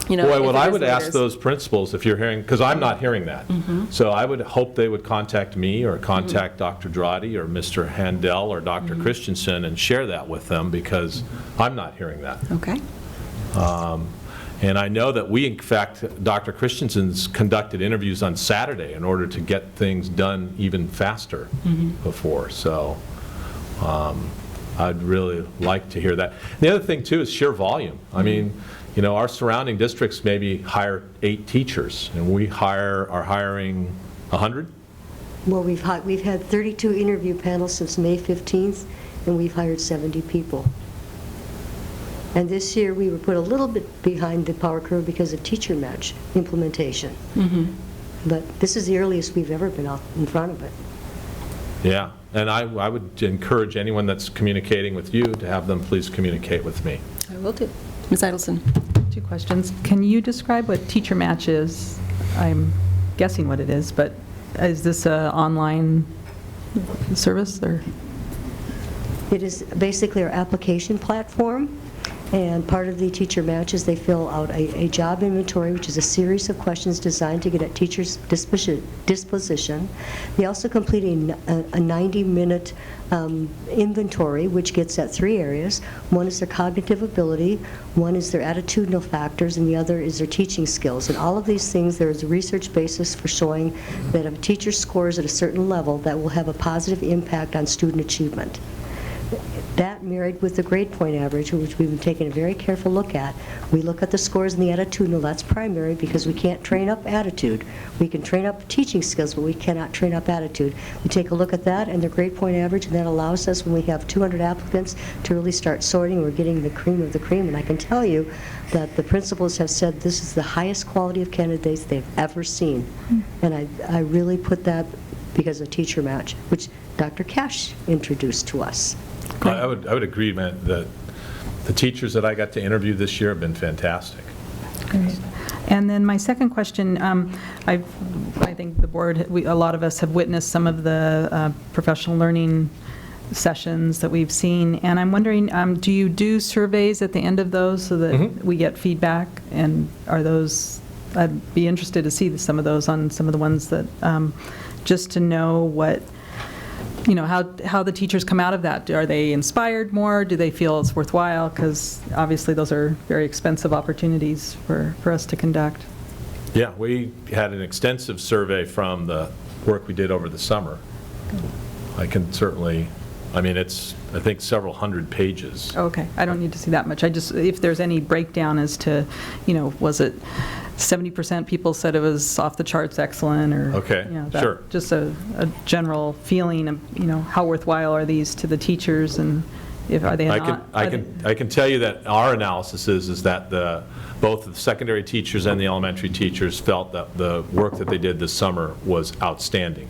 you know. boy, what I would it ask is. those principals, if you're hearing, because I'm not hearing that, so I would hope they would contact me or contact Dr. Dradi or Mr. Handel or Dr. Christensen and share that with them, because I'm not hearing that. Okay. And I know that we, in fact, Dr. Christensen's conducted interviews on Saturday in order to get things done even faster before. So I'd really like to hear that. The other thing, too, is sheer volume. I mean, you know, our surrounding districts maybe hire 8 teachers, and we are hiring 100? Well, we've had 32 interview panels since May 15th, and we've hired 70 people. And this year, we were put a little bit behind the power curve because of teacher match implementation. But this is the earliest we've ever been out in front of it. Yeah, and I would encourage anyone that's communicating with you to have them please communicate with me. I will do. Ms. Idelson. 2 questions. Can you describe what teacher match is? I'm guessing what it is, but is this an online service or? It is basically our application platform, and part of the teacher match is they fill out a job inventory, which is a series of questions designed to get at teachers' disposition. They also complete a 90-minute inventory, which gets at 3 areas. One is their cognitive ability, one is their attitudinal factors, and the other is their teaching skills. And all of these things, there is a research basis for showing that if a teacher scores at a certain level, that will have a positive impact on student achievement. That married with the grade point average, which we've been taking a very careful look at. We look at the scores and the attitudinal. That's primary because we can't train up attitude. We can train up teaching skills, but we cannot train up attitude. We take a look at that and the grade point average, and that allows us, when we have 200 applicants, to really start sorting. We're getting the cream of the cream, and I can tell you that the principals have said this is the highest quality of candidates they've ever seen. And I really put that because of teacher match, which Dr. Cash introduced to us. I would agree, man, that the teachers that I got to interview this year have been fantastic. Great. And then my second question, I think the board, a lot of us have witnessed some of the professional learning sessions that we've seen, and I'm wondering, do you do surveys at the end of those so that we get feedback? And are those, I'd be interested to see some of those on some of the ones that, just to know what, you know, how the teachers come out of that. Are they inspired more? Do they feel it's worthwhile? Because obviously those are very expensive opportunities for us to conduct. Yeah, we had an extensive survey from the work we did over the summer. I can certainly, I mean, it's, I think, several hundred pages. Okay, I don't need to see that much. I just, if there's any breakdown as to, you know, was it 70% people said it was off the charts excellent, or, Okay, you know, that, sure. just a general feeling of, you know, how worthwhile are these to the teachers, and if, are they not? I can tell you that our analysis is that both the secondary teachers and the elementary teachers felt that the work that they did this summer was outstanding.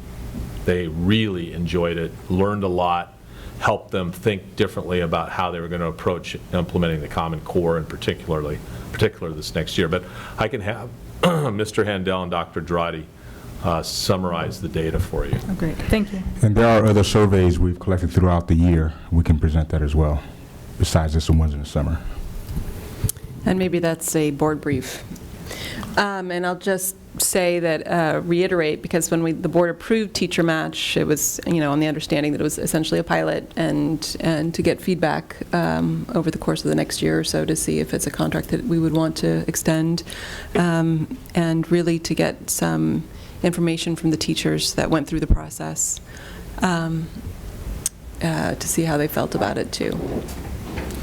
They really enjoyed it, learned a lot, helped them think differently about how they were going to approach implementing the Common Core, and particular this next year. But I can have Mr. Handel and Dr. Dradi summarize the data for you. Oh, great, thank you. And there are other surveys we've collected throughout the year. We can present that as well, besides just the ones in the summer. And maybe that's a board brief And I'll just say that, reiterate, because when the board approved Teacher Match, it was, on the understanding that it was essentially a pilot, and to get feedback over the course of the next year or so to see if it's a contract that we would want to extend, and really to get some information from the teachers that went through the process, to see how they felt about it, too.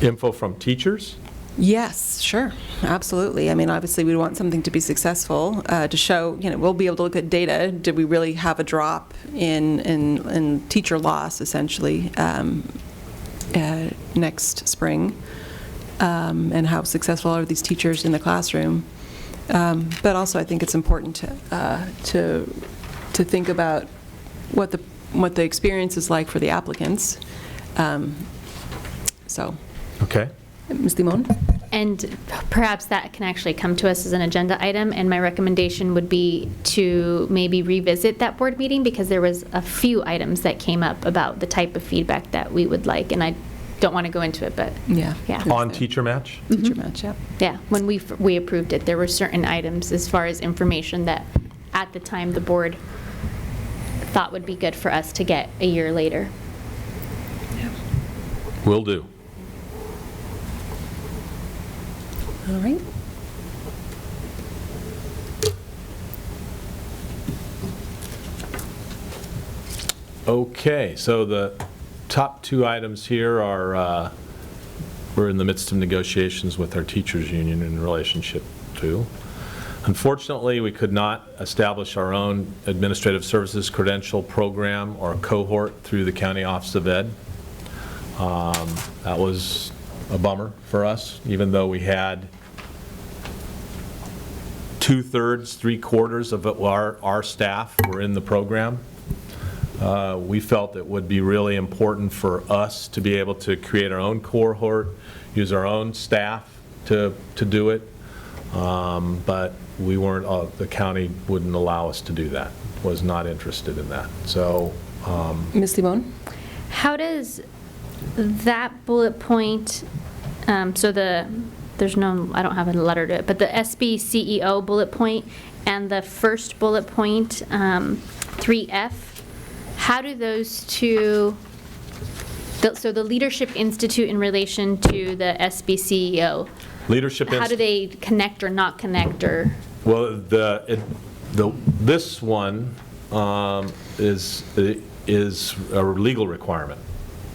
Info from teachers? Yes, sure, absolutely. I mean, obviously, we want something to be successful, to show, we'll be able to look at data. Did we really have a drop in teacher loss, essentially, next spring? And how successful are these teachers in the classroom? But also, I think it's important to think about what the experience is like for the applicants. Okay. Ms. Limon? And perhaps that can actually come to us as an agenda item, and my recommendation would be to maybe revisit that board meeting, because there was a few items that came up about the type of feedback that we would like, and I don't want to go into it, but Yeah. On Teacher Match? Teacher Match, yeah. yeah, when we approved it, there were certain items as far as information that at the time the board thought would be good for us to get a year later. Will do. All right. Okay, so the top two items here are, we're in the midst of negotiations with our teachers union in relationship to. Unfortunately, we could not establish our own administrative services credential program or cohort through the County Office of Ed. That was a bummer for us, even though we had 2/3, 3/4 of our staff were in the program. We felt it would be really important for us to be able to create our own cohort, use our own staff to do it, but we weren't, the county wouldn't allow us to do that, was not interested in that. So, Ms. Limon? How does that bullet point, there's no, I don't have a letter to it, but the SB CEO bullet point and the first bullet point, 3F, how do those two, so the Leadership Institute in relation to the SB CEO, how do they connect or not connect, or? Well, this one is a legal requirement,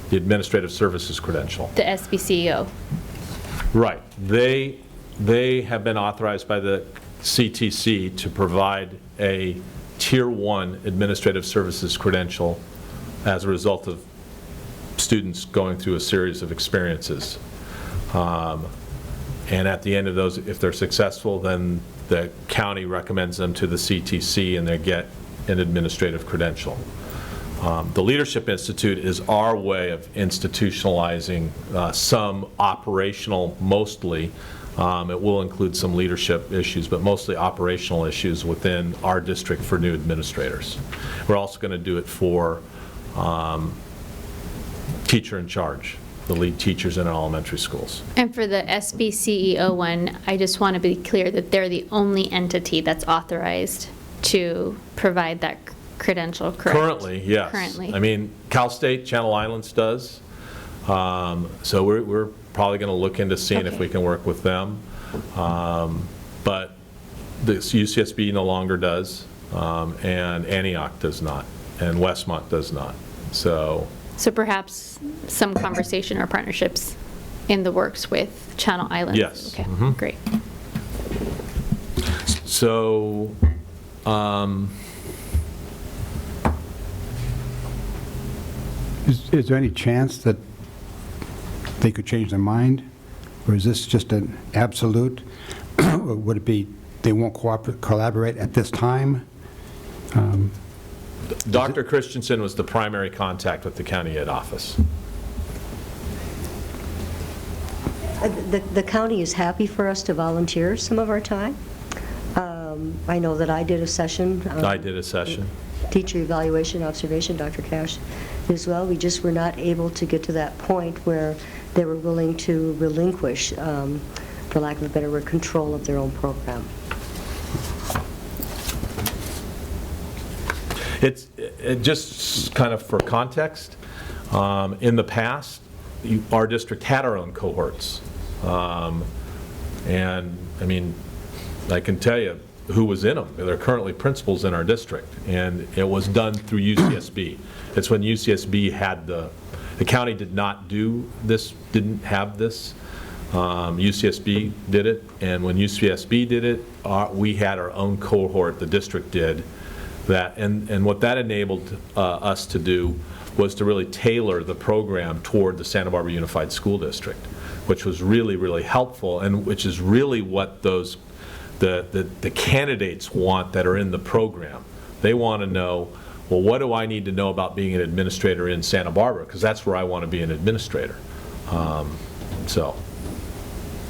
the Administrative Services Credential. The SB CEO. Right. They have been authorized by the CTC to provide a Tier 1 Administrative Services Credential as a result of students going through a series of experiences. And at the end of those, if they're successful, then the county recommends them to the CTC and they get an administrative credential. The Leadership Institute is our way of institutionalizing some operational, mostly, it will include some leadership issues, but mostly operational issues within our district for new administrators. We're also going to do it for teacher in charge, the lead teachers in our elementary schools. And for the SB CEO one, I just want to be clear that they're the only entity that's authorized to provide that credential, correct? Currently, yes. Currently. I mean, Cal State Channel Islands does. So we're probably going to look into seeing if we can work with them. But the UCSB no longer does, and Antioch does not, and Westmont does not. So perhaps some conversation or partnerships in the works with Channel Islands? Yes. Okay, great. So, Is there any chance that they could change their mind? Or is this just an absolute? Or would it be they won't collaborate at this time? Dr. Christensen was the primary contact with the county ed office. The county is happy for us to volunteer some of our time. I know that I did a session. I did a session. Teacher evaluation observation, Dr. Cash as well. We just were not able to get to that point where they were willing to relinquish, for lack of a better word, control of their own program. It just kind of for context, in the past, our district had our own cohorts. And, I mean, I can tell you who was in them. They're currently principals in our district, and it was done through UCSB. It's when UCSB had the county did not do this, didn't have this. UCSB did it, and when UCSB did it, we had our own cohort, the district did, that, and what that enabled us to do was to really tailor the program toward the Santa Barbara Unified School District, which was really, really helpful, and which is really what those the candidates want that are in the program. They want to know, well, what do I need to know about being an administrator in Santa Barbara? Because that's where I want to be an administrator.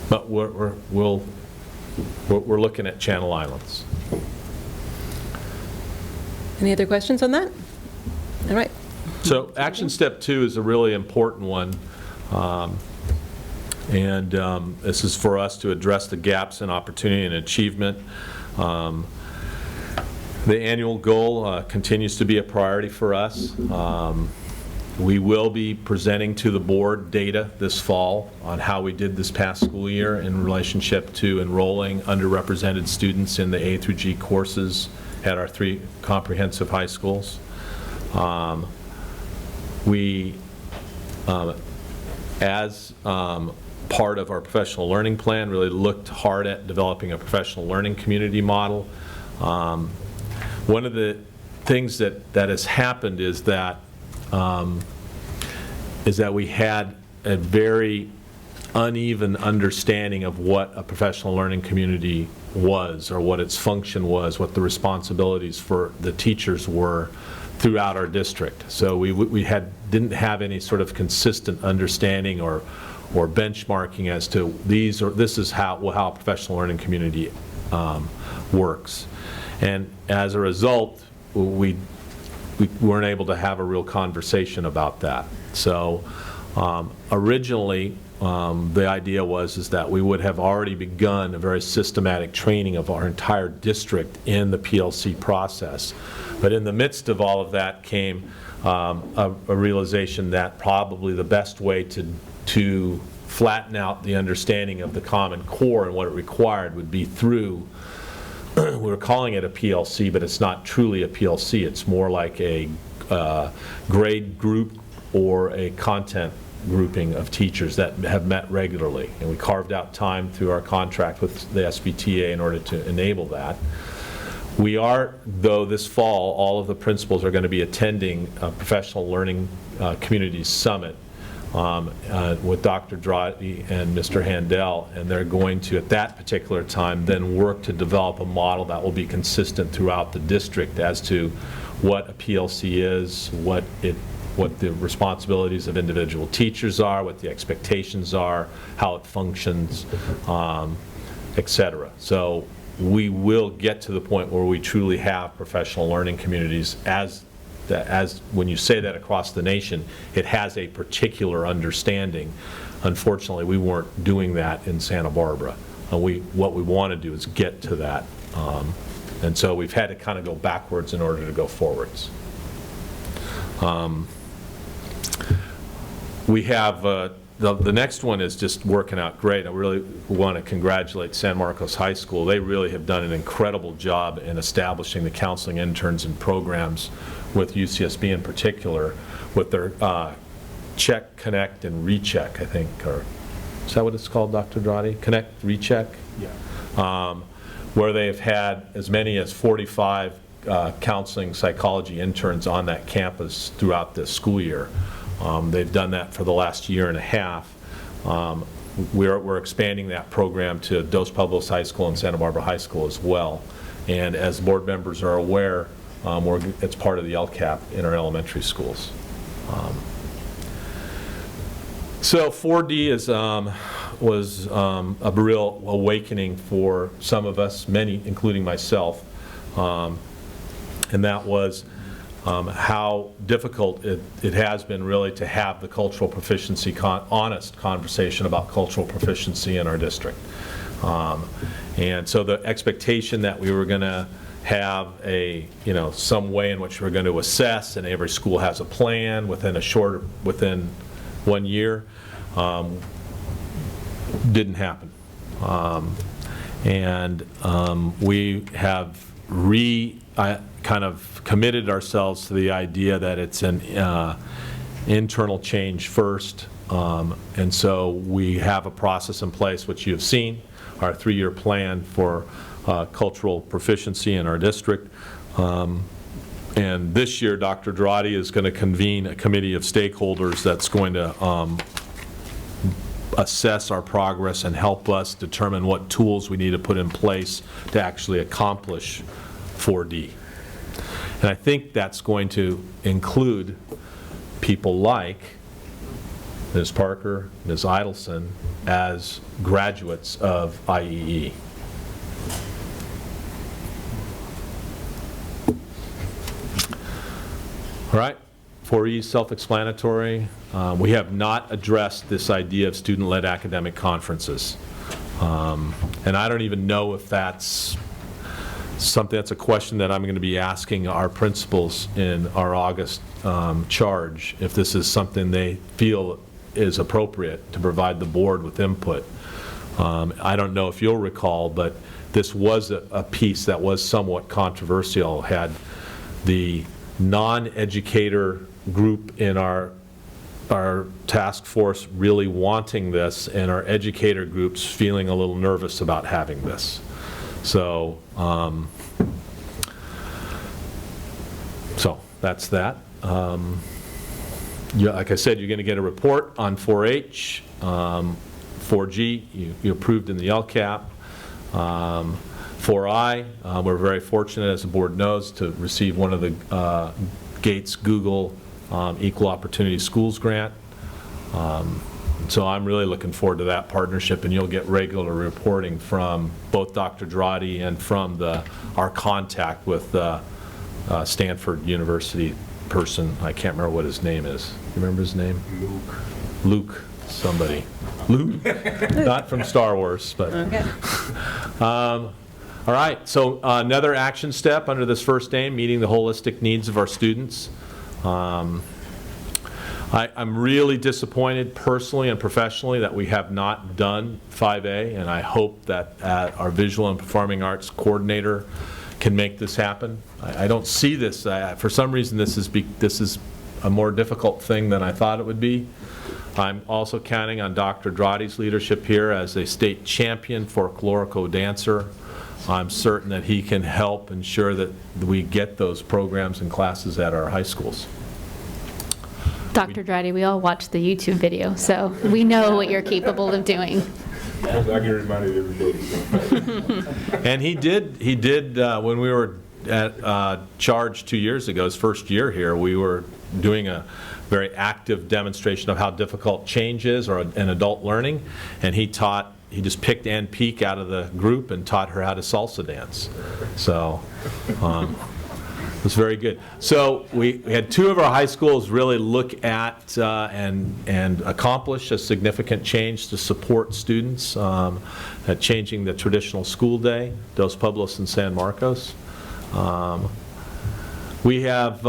But we're looking at Channel Islands. Any other questions on that? All right. So action step 2 is a really important one. This is for us to address the gaps in opportunity and achievement. The annual goal continues to be a priority for us. We will be presenting to the board data this fall on how we did this past school year in relationship to enrolling underrepresented students in the A through G courses at our 3 comprehensive high schools. As part of our professional learning plan, really looked hard at developing a professional learning community model. One of the things that has happened is that we had a very uneven understanding of what a professional learning community was, or what its function was, what the responsibilities for the teachers were throughout our district. So we didn't have any sort of consistent understanding or benchmarking as to this is how a professional learning community works. And as a result, we weren't able to have a real conversation about that. So originally, the idea was that we would have already begun a very systematic training of our entire district in the PLC process. But in the midst of all of that came a realization that probably the best way to flatten out the understanding of the Common Core and what it required would be through, we were calling it a PLC, but it's not truly a PLC. It's more like a grade group or a content grouping of teachers that have met regularly. And we carved out time through our contract with the SBTA in order to enable that. We are, though, this fall, all of the principals are going to be attending a Professional Learning Communities Summit with Dr. Drati and Mr. Handel, and they're going to, at that particular time, then work to develop a model that will be consistent throughout the district as to what a PLC is, what the responsibilities of individual teachers are, what the expectations are, how it functions, et cetera. So we will get to the point where we truly have professional learning communities as when you say that across the nation, it has a particular understanding. Unfortunately, we weren't doing that in Santa Barbara. What we want to do is get to that. And so we've had to kind of go backwards in order to go forwards. We have, the next one is just working out great. I really want to congratulate San Marcos High School. They really have done an incredible job in establishing the counseling interns and programs with UCSB in particular, with their check, connect, and recheck, I think, or is that what it's called, Dr. Drati? Connect, recheck? Yeah. Where they've had as many as 45 counseling psychology interns on that campus throughout this school year. They've done that for the last year and a half. We're expanding that program to Dos Pueblos High School and Santa Barbara High School as well. And as board members are aware, it's part of the LCAP in our elementary schools. So 4D was a real awakening for some of us, many, including myself, and that was how difficult it has been really to have the cultural proficiency, honest conversation about cultural proficiency in our district. And so the expectation that we were going to have a, some way in which we're going to assess, and every school has a plan within 1 year. Didn't happen. We have kind of committed ourselves to the idea that it's an internal change first. And so we have a process in place, which you have seen, our 3-year plan for cultural proficiency in our district. And this year, Dr. Drotti is going to convene a committee of stakeholders that's going to assess our progress and help us determine what tools we need to put in place to actually accomplish 4D. And I think that's going to include people like Ms. Parker, Ms. Idelson, as graduates of IEE. All right, 4E is self-explanatory. We have not addressed this idea of student-led academic conferences. And I don't even know if that's a question that I'm going to be asking our principals in our August charge, if this is something they feel is appropriate to provide the board with input. I don't know if you'll recall, but this was a piece that was somewhat controversial, had the non-educator group in our task force really wanting this, and our educator groups feeling a little nervous about having this. So, so that's that. Like I said, you're going to get a report on 4H, 4G, you approved in the LCAP. 4I, we're very fortunate, as the board knows, to receive one of the Gates Google Equal Opportunity Schools grant. So I'm really looking forward to that partnership, and you'll get regular reporting from both Dr. Drotti and from our contact with Stanford University person. I can't remember what his name is. You remember his name? Luke somebody. Luke? Not from Star Wars, but. Okay. All right, so another action step under this first aim, meeting the holistic needs of our students. I'm really disappointed personally and professionally that we have not done 5A, and I hope that our visual and performing arts coordinator can make this happen. I don't see this, for some reason this is a more difficult thing than I thought it would be. I'm also counting on Dr. Drotti's leadership here as a state champion folklorico dancer. I'm certain that he can help ensure that we get those programs and classes at our high schools. Dr. Drotti, we all watched the YouTube video, so we know what you're capable of doing. I get reminded every day. And he did when we were at Charge 2 years ago, his first year here, we were doing a very active demonstration of how difficult change is, or an adult learning, and he just picked Ann Peak out of the group and taught her how to salsa dance. So it was very good. So we had 2 of our high schools really look at and accomplish a significant change to support students at changing the traditional school day, Dos Pueblos and San Marcos. We have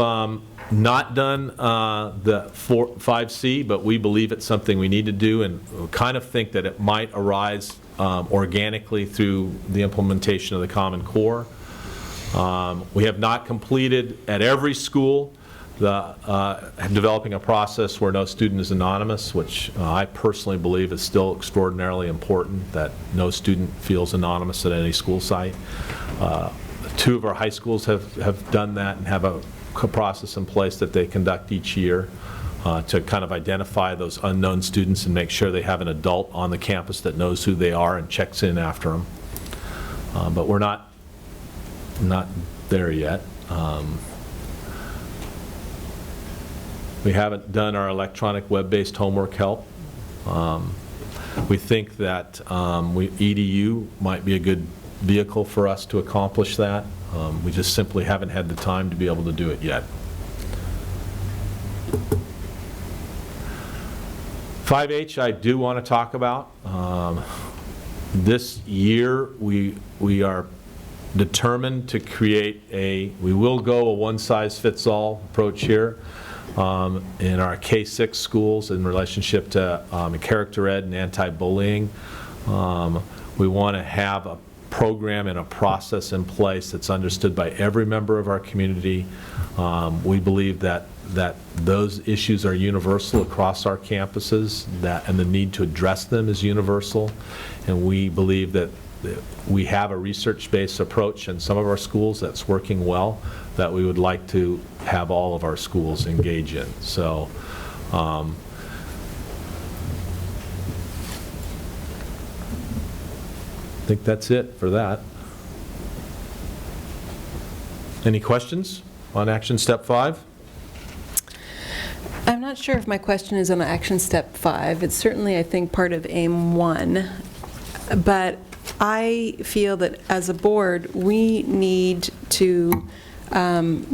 not done the 5C, but we believe it's something we need to do, and we kind of think that it might arise organically through the implementation of the Common Core. We have not completed at every school developing a process where no student is anonymous, which I personally believe is still extraordinarily important, that no student feels anonymous at any school site. 2 of our high schools have done that and have a process in place that they conduct each year to kind of identify those unknown students and make sure they have an adult on the campus that knows who they are and checks in after them. But we're not there yet. We haven't done our electronic web-based homework help. We think that EDU might be a good vehicle for us to accomplish that. We just simply haven't had the time to be able to do it yet. 5H I do want to talk about. This year we are determined to create we will go a one-size-fits-all approach here in our K-6 schools in relationship to character ed and anti-bullying. We want to have a program and a process in place that's understood by every member of our community. We believe that those issues are universal across our campuses, and the need to address them is universal. And we believe that we have a research-based approach in some of our schools that's working well, that we would like to have all of our schools engage in. So I think that's it for that. Any questions on action step 5? I'm not sure if my question is on action step 5. It's certainly, I think, part of aim 1. But I feel that as a board, we need to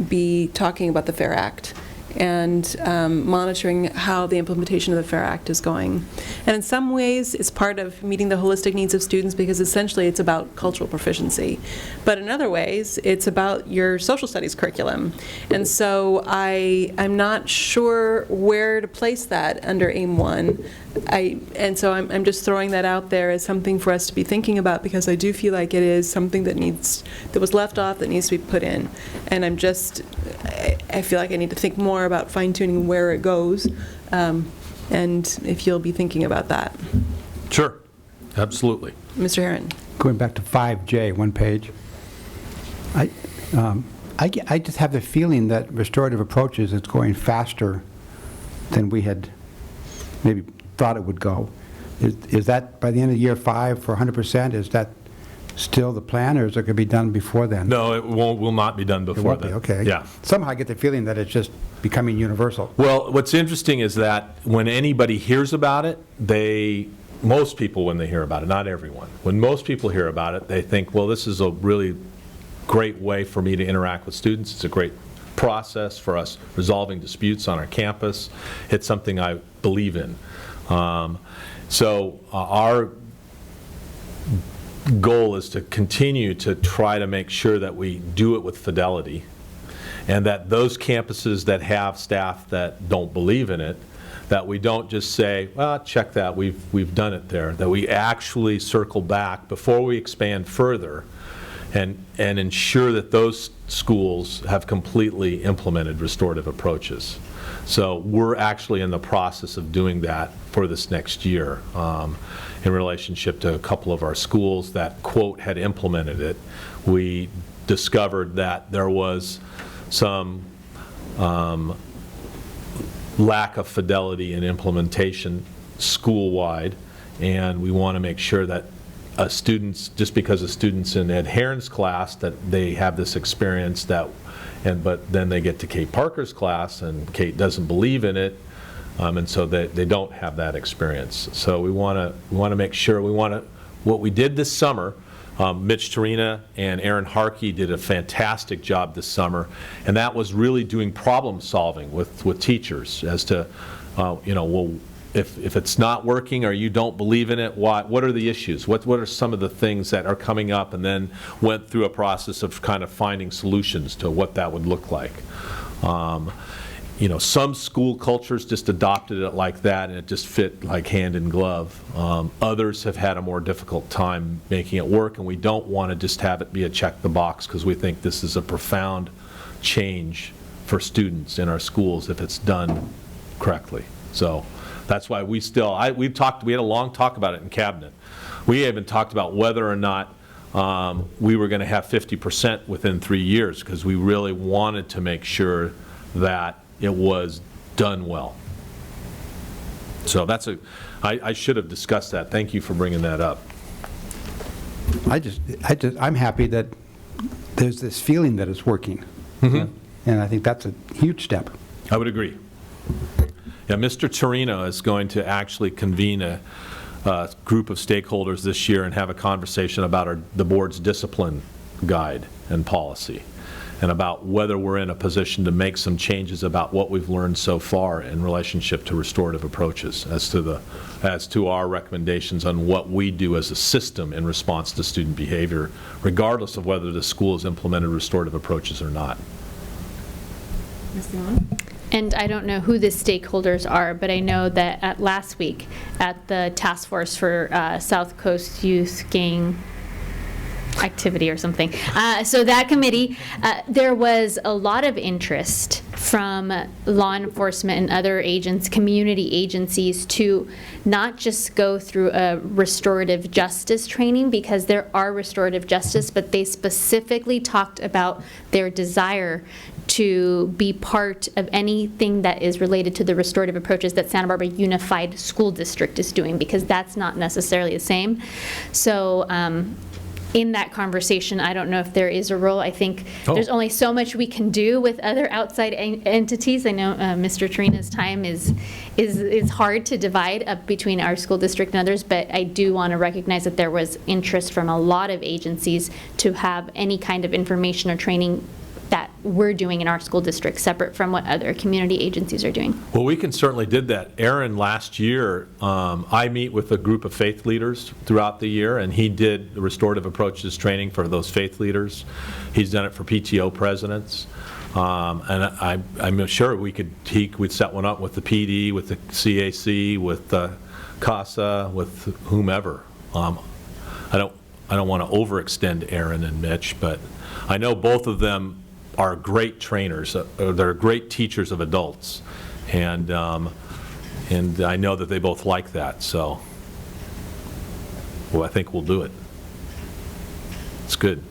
be talking about the FAIR Act and monitoring how the implementation of the FAIR Act is going. And in some ways, it's part of meeting the holistic needs of students because essentially it's about cultural proficiency. But in other ways, it's about your social studies curriculum. And so I'm not sure where to place that under aim 1. And so I'm just throwing that out there as something for us to be thinking about, because I do feel like it is something that was left off that needs to be put in. And I feel like I need to think more about fine-tuning where it goes, and if you'll be thinking about that. Sure, absolutely. Mr. Harun. Going back to 5J, one page, I just have the feeling that restorative approaches is going faster than we had maybe thought it would go. Is that by the end of year 5 for 100%? Is that still the plan, or is it going to be done before then? No, it will not be done before It won't then. be, okay. Yeah. Somehow I get the feeling that it's just becoming universal. Well, what's interesting is that when anybody hears about it, most people, when they hear about it, not everyone, when most people hear about it, they think, well, this is a really great way for me to interact with students. It's a great process for us resolving disputes on our campus. It's something I believe in. So our goal is to continue to try to make sure that we do it with fidelity, and that those campuses that have staff that don't believe in it, that we don't just say, well, check that, we've done it there, that we actually circle back before we expand further and ensure that those schools have completely implemented restorative approaches. So we're actually in the process of doing that for this next year in relationship to a couple of our schools that, quote, had implemented it. We discovered that there was some lack of fidelity in implementation school-wide, and we want to make sure that students, just because a student's in Ed Harron's class, that they have this experience but then they get to Kate Parker's class and Kate doesn't believe in it, and so they don't have that experience. So we want to make sure, what we did this summer, Mitch Tarina and Aaron Harkey did a fantastic job this summer, and that was really doing problem solving with teachers as to, well, if it's not working or you don't believe in it, what are the issues? What are some of the things that are coming up, and then went through a process of kind of finding solutions to what that would look like. Some school cultures just adopted it like that, and it just fit like hand in glove. Others have had a more difficult time making it work, and we don't want to just have it be a check the box, because we think this is a profound change for students in our schools if it's done correctly. So that's why we had a long talk about it in cabinet. We even talked about whether or not we were going to have 50% within 3 years, because we really wanted to make sure that it was done well. So I should have discussed that. Thank you for bringing that up. I'm happy that there's this feeling that it's working. Mm-hmm. And I think that's a huge step. I would agree. Yeah, Mr. Torino is going to actually convene a group of stakeholders this year and have a conversation about the board's discipline guide and policy. and about whether we're in a position to make some changes about what we've learned so far in relationship to restorative approaches, as to our recommendations on what we do as a system in response to student behavior, regardless of whether the school has implemented restorative approaches or not. Missy Moon? And I don't know who the stakeholders are, but I know that last week at the Task Force for South Coast Youth Gang Activity or something. So that committee, there was a lot of interest from law enforcement and other community agencies to not just go through a restorative justice training, because there are restorative justice, but they specifically talked about their desire to be part of anything that is related to the restorative approaches that Santa Barbara Unified School District is doing, because that's not necessarily the same. So in that conversation, I don't know if there is a role. I think there's only so much we can do with other outside entities. I know Mr. Torina's time is hard to divide up between our school district and others, but I do want to recognize that there was interest from a lot of agencies to have any kind of information or training that we're doing in our school district, separate from what other community agencies are doing. Well, we can certainly did that. Aaron, last year, I meet with a group of faith leaders throughout the year, and he did the restorative approaches training for those faith leaders. He's done it for PTO presidents. And I'm sure we'd set one up with the PD, with the CAC, with CASA, with whomever. I don't want to overextend Aaron and Mitch, but I know both of them are great trainers. They're great teachers of adults, and I know that they both like that. So, well, I think we'll do it. It's good.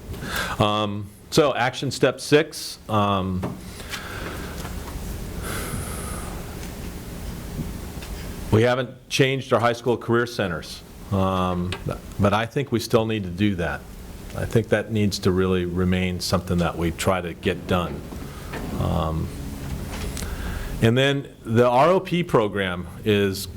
So, action step 6. We haven't changed our high school career centers, but I think we still need to do that. I think that needs to really remain something that we try to get done. And then the ROP program is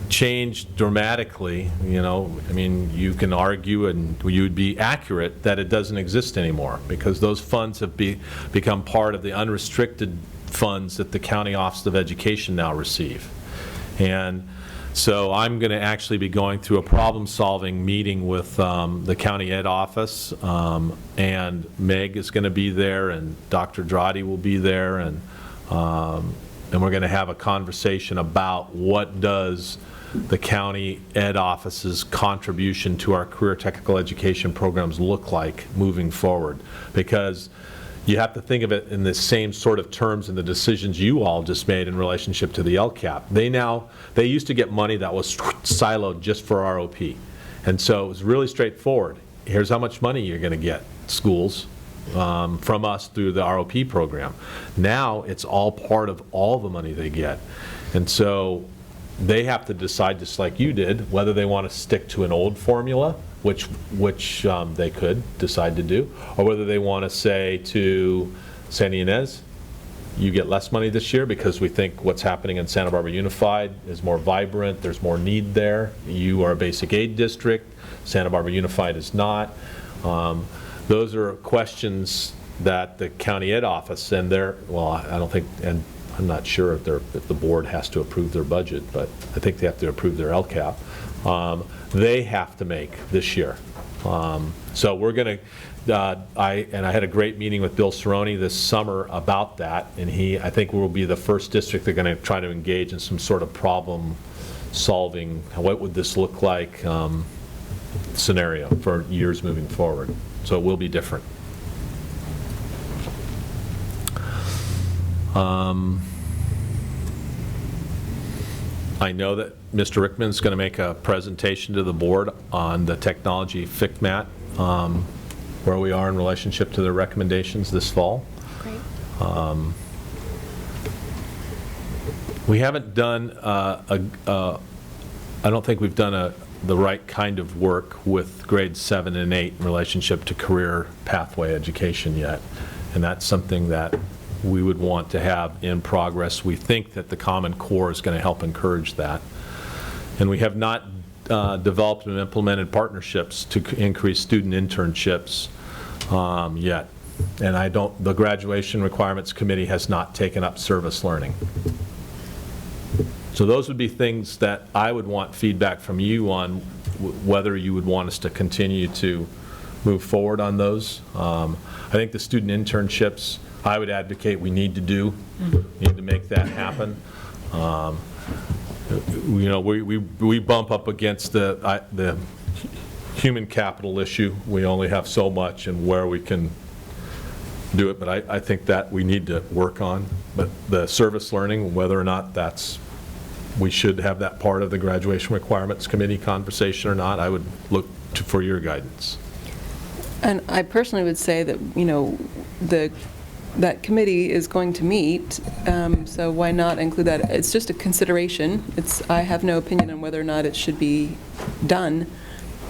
changed dramatically. I mean, you can argue, and you would be accurate, that it doesn't exist anymore, because those funds have become part of the unrestricted funds that the County Office of Education now receive. And so I'm going to actually be going through a problem-solving meeting with the County Ed Office, and Meg is going to be there, and Dr. Dradi will be there, and we're going to have a conversation about what does the County Ed Office's contribution to our career technical education programs look like moving forward, because you have to think of it in the same sort of terms in the decisions you all just made in relationship to the LCAP. They used to get money that was siloed just for ROP. And so it was really straightforward. Here's how much money you're going to get, schools, from us through the ROP program. Now it's all part of all the money they get. And so they have to decide, just like you did, whether they want to stick to an old formula, which they could decide to do, or whether they want to say to Santa Ynez, you get less money this year because we think what's happening in Santa Barbara Unified is more vibrant, there's more need there. You are a basic aid district, Santa Barbara Unified is not. Those are questions that the County Ed Office and I don't think, and I'm not sure if the board has to approve their budget, but I think they have to approve their LCAP. They have to make this year. So we're going to, I had a great meeting with Bill Cerrone this summer about that, and I think we'll be the first district they're going to try to engage in some sort of problem solving, what would this look like scenario for years moving forward. So it will be different. I know that Mr. Rickman's going to make a presentation to the board on the technology FICMAT, where we are in relationship to their recommendations this fall. Great. We haven't done I don't think we've done the right kind of work with grades 7 and 8 in relationship to career pathway education yet, and that's something that we would want to have in progress. We think that the Common Core is going to help encourage that. And we have not developed and implemented partnerships to increase student internships yet. And the Graduation Requirements Committee has not taken up service learning. So those would be things that I would want feedback from you on whether you would want us to continue to move forward on those. I think the student internships, I would advocate we need to do. We need to make that happen. You know, we bump up against the human capital issue. We only have so much and where we can do it, but I think that we need to work on. But the service learning, whether or not we should have that part of the Graduation Requirements Committee conversation or not, I would look for your guidance. And I personally would say that, you know, that committee is going to meet, so why not include that? It's just a consideration. I have no opinion on whether or not it should be done,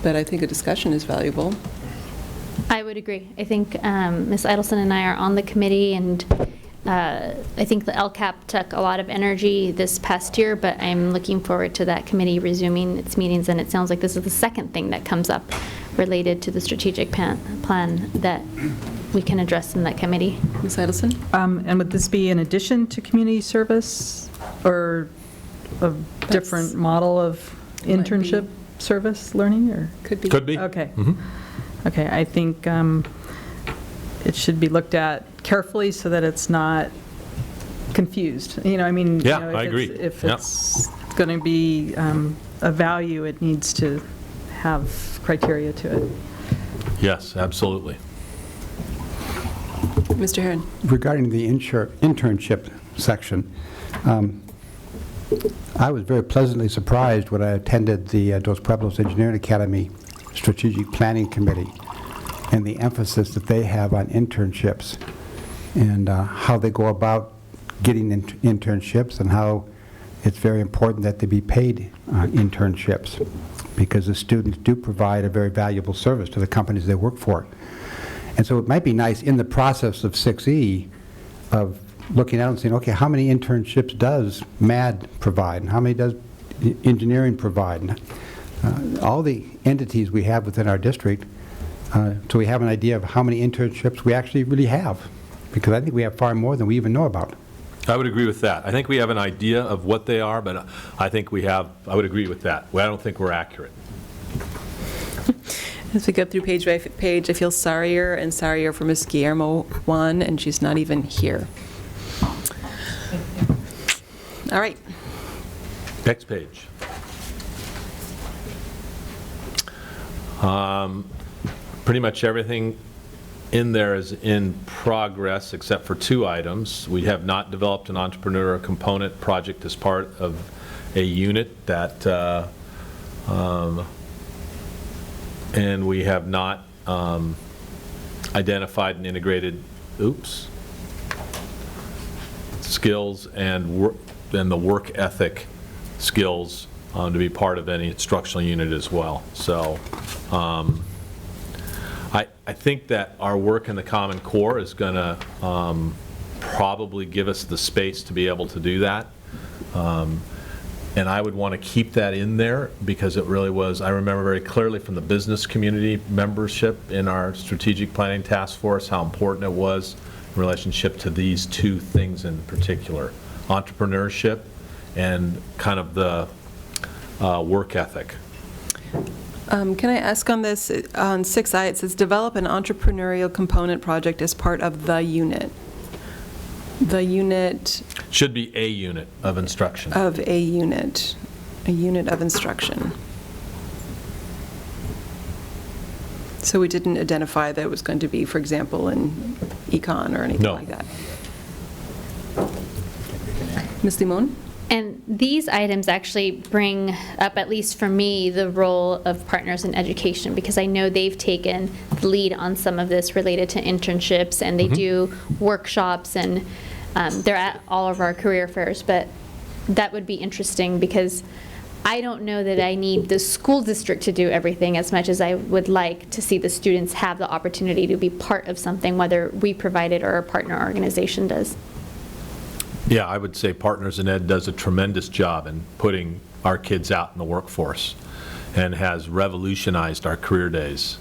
but I think a discussion is valuable. I would agree. I think Ms. Idelson and I are on the committee, and I think the LCAP took a lot of energy this past year, but I'm looking forward to that committee resuming its meetings, and it sounds like this is the second thing that comes up related to the strategic plan that we can address in that committee. Ms. Idelson? And would this be in addition to community service, or a different model of internship service learning, or? Could be. Could be. Okay. Mm-hmm. Okay, I think it should be looked at carefully so that it's not confused. You know, I mean, Yeah, you know, I agree. If Yeah. it's going to be a value, it needs to have criteria to it. Yes, absolutely. Mr. Harun? Regarding the internship section, I was very pleasantly surprised when I attended the Dos Pueblos Engineering Academy Strategic Planning Committee and the emphasis that they have on internships and how they go about getting internships and how it's very important that they be paid internships, because the students do provide a very valuable service to the companies they work for. And so it might be nice in the process of 6E of looking at it and saying, okay, how many internships does MAD provide, and how many does engineering provide? All the entities we have within our district, so we have an idea of how many internships we actually really have, because I think we have far more than we even know about. I would agree with that. I think we have an idea of what they are, but I would agree with that. I don't think we're accurate. As we go through page by page, I feel sorrier and sorrier for Ms. Guillermo Juan, and she's not even here. All right. Next page. Pretty much everything in there is in progress except for 2 items. We have not developed an entrepreneurial component project as part of a unit that, and we have not identified an integrated, skills and the work ethic skills to be part of any instructional unit as well. So I think that our work in the Common Core is going to probably give us the space to be able to do that. And I would want to keep that in there because it really was, I remember very clearly from the business community membership in our strategic planning task force how important it was in relationship to these 2 things in particular, entrepreneurship and kind of the work ethic. Can I ask on this, on 6I, it says develop an entrepreneurial component project as part of the unit. The unit Should be a unit of instruction. of a unit of instruction. So we didn't identify that it was going to be, for example, in econ or anything No. like that. Ms. Moon? And these items actually bring up, at least for me, the role of Partners in Education, because I know they've taken the lead on some of this related to internships, and they do workshops, and they're at all of our career fairs. But that would be interesting, because I don't know that I need the school district to do everything as much as I would like to see the students have the opportunity to be part of something, whether we provide it or a partner organization does. Yeah, I would say Partners in Ed does a tremendous job in putting our kids out in the workforce and has revolutionized our career days,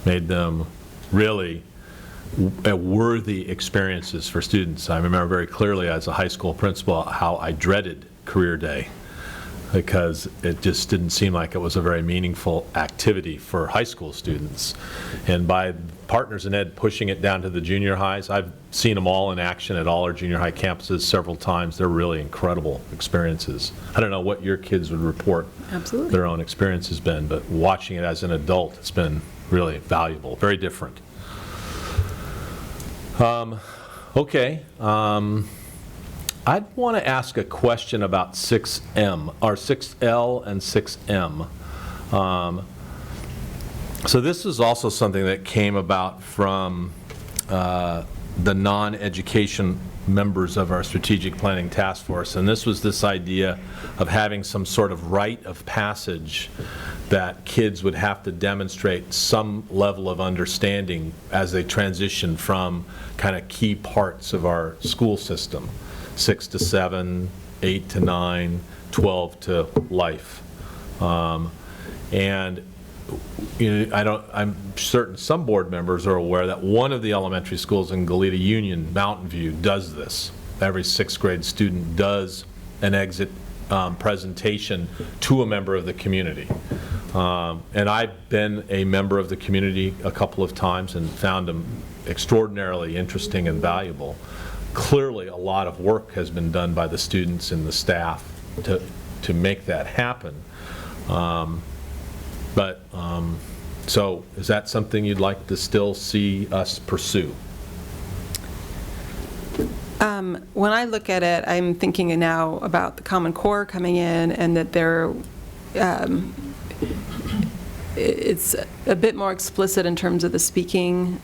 made them really worthy experiences for students. I remember very clearly as a high school principal how I dreaded career day, because it just didn't seem like it was a very meaningful activity for high school students. And by Partners in Ed pushing it down to the junior highs, I've seen them all in action at all our junior high campuses several times. They're really incredible experiences. I don't know what your kids would report Absolutely. their own experience has been, but watching it as an adult, it's been really valuable, very different. Okay. I'd want to ask a question about 6M, or 6L and 6M. So this is also something that came about from the non-education members of our strategic planning task force, and this was this idea of having some sort of rite of passage that kids would have to demonstrate some level of understanding as they transition from kind of key parts of our school system, 6 to 7, 8 to 9, 12 to life. And you know, I'm certain some board members are aware that one of the elementary schools in Goleta Union, Mountain View, does this. Every 6th grade student does an exit presentation to a member of the community. And I've been a member of the community a couple of times and found them extraordinarily interesting and valuable. Clearly, a lot of work has been done by the students and the staff to make that happen. So is that something you'd like to still see us pursue? When I look at it, I'm thinking now about the Common Core coming in, and that it's a bit more explicit in terms of the speaking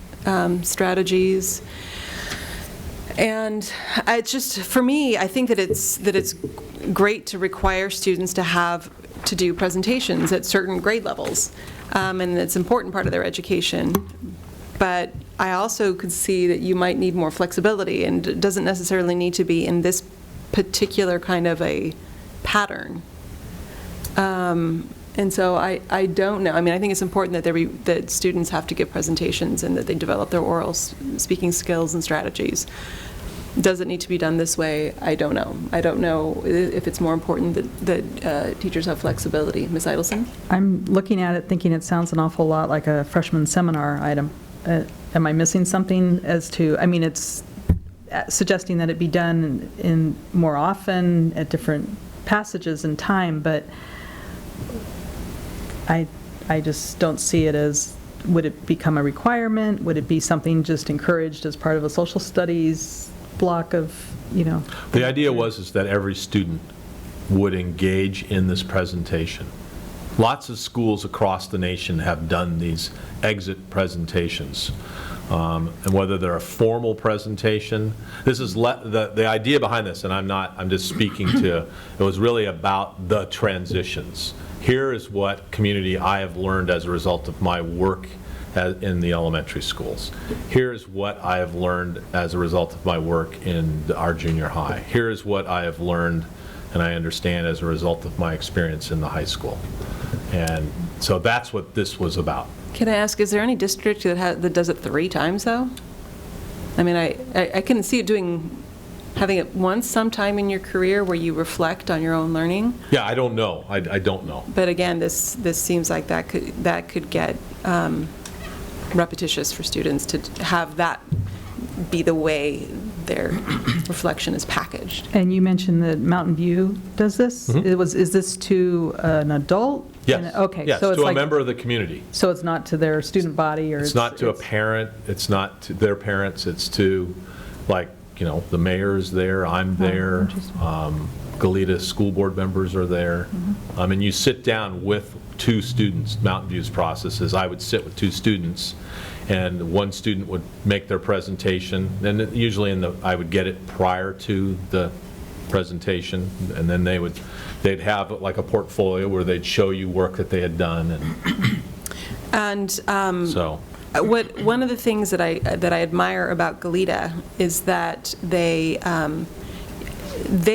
strategies. And it's just, for me, I think that it's great to require students to do presentations at certain grade levels, and it's an important part of their education. But I also could see that you might need more flexibility, and it doesn't necessarily need to be in this particular kind of a pattern. And so I don't know. I mean, I think it's important that students have to give presentations and that they develop their oral speaking skills and strategies. Does it need to be done this way? I don't know. I don't know if it's more important that teachers have flexibility. Ms. Idelson? I'm looking at it thinking it sounds an awful lot like a freshman seminar item. Am I missing something as to, I mean, it's suggesting that it be done in more often at different passages in time, but I just don't see it as, would it become a requirement? Would it be something just encouraged as part of a social studies block of, you know? The idea is that every student would engage in this presentation. Lots of schools across the nation have done these exit presentations. And whether they're a formal presentation, this is the idea behind this, and I'm just speaking to, it was really about the transitions. Here is what community I have learned as a result of my work in the elementary schools. Here's what I have learned as a result of my work in our junior high. Here is what I have learned and I understand as a result of my experience in the high school. And so that's what this was about. Can I ask, is there any district that does it 3 times, though? I mean, I can see it having it once sometime in your career where you reflect on your own learning. Yeah, I don't know. I don't know. But again, this seems like that could get repetitious for students to have that be the way their reflection is packaged. And you mentioned that Mountain View does this? Mm-hmm. Is this to an adult? Yes. Okay. Yes, so it's to like, a member of the community. So it's not to their student body, or it's not to a parent. It's not to their parents. It's to, like, you know, the mayor's there. I'm there. Goleta school board members are there. And you sit down with 2 students. Mountain View's process is I would sit with 2 students, and one student would make their presentation, and usually I would get it prior to the presentation, and then they'd have like a portfolio where they'd show you work that they had done, And so. One of the things that I admire about Goleta is that they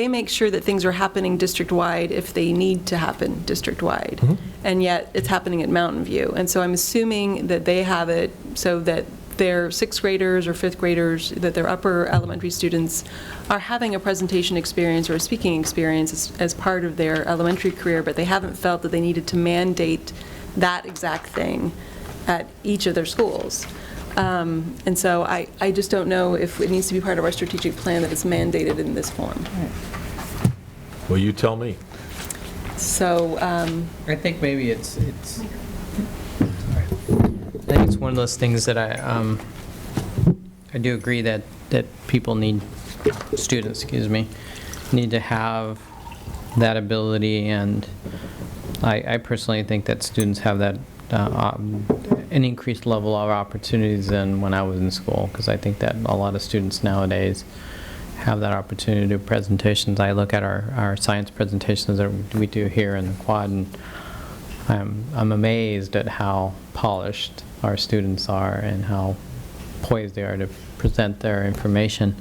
make sure that things are happening district-wide if they need to happen district-wide, and yet it's happening at Mountain View. And so I'm assuming that they have it so that their 6th graders or 5th graders, that their upper elementary students are having a presentation experience or a speaking experience as part of their elementary career, but they haven't felt that they needed to mandate that exact thing at each of their schools. And so I just don't know if it needs to be part of our strategic plan that it's mandated in this form. Well, you tell me. So, I think maybe it's I think it's one of those things that I do agree that people students, need to have that ability, and I personally think that students have that an increased level of opportunities than when I was in school, because I think that a lot of students nowadays have that opportunity to do presentations. I look at our science presentations that we do here in the quad, and I'm amazed at how polished our students are and how poised they are to present their information.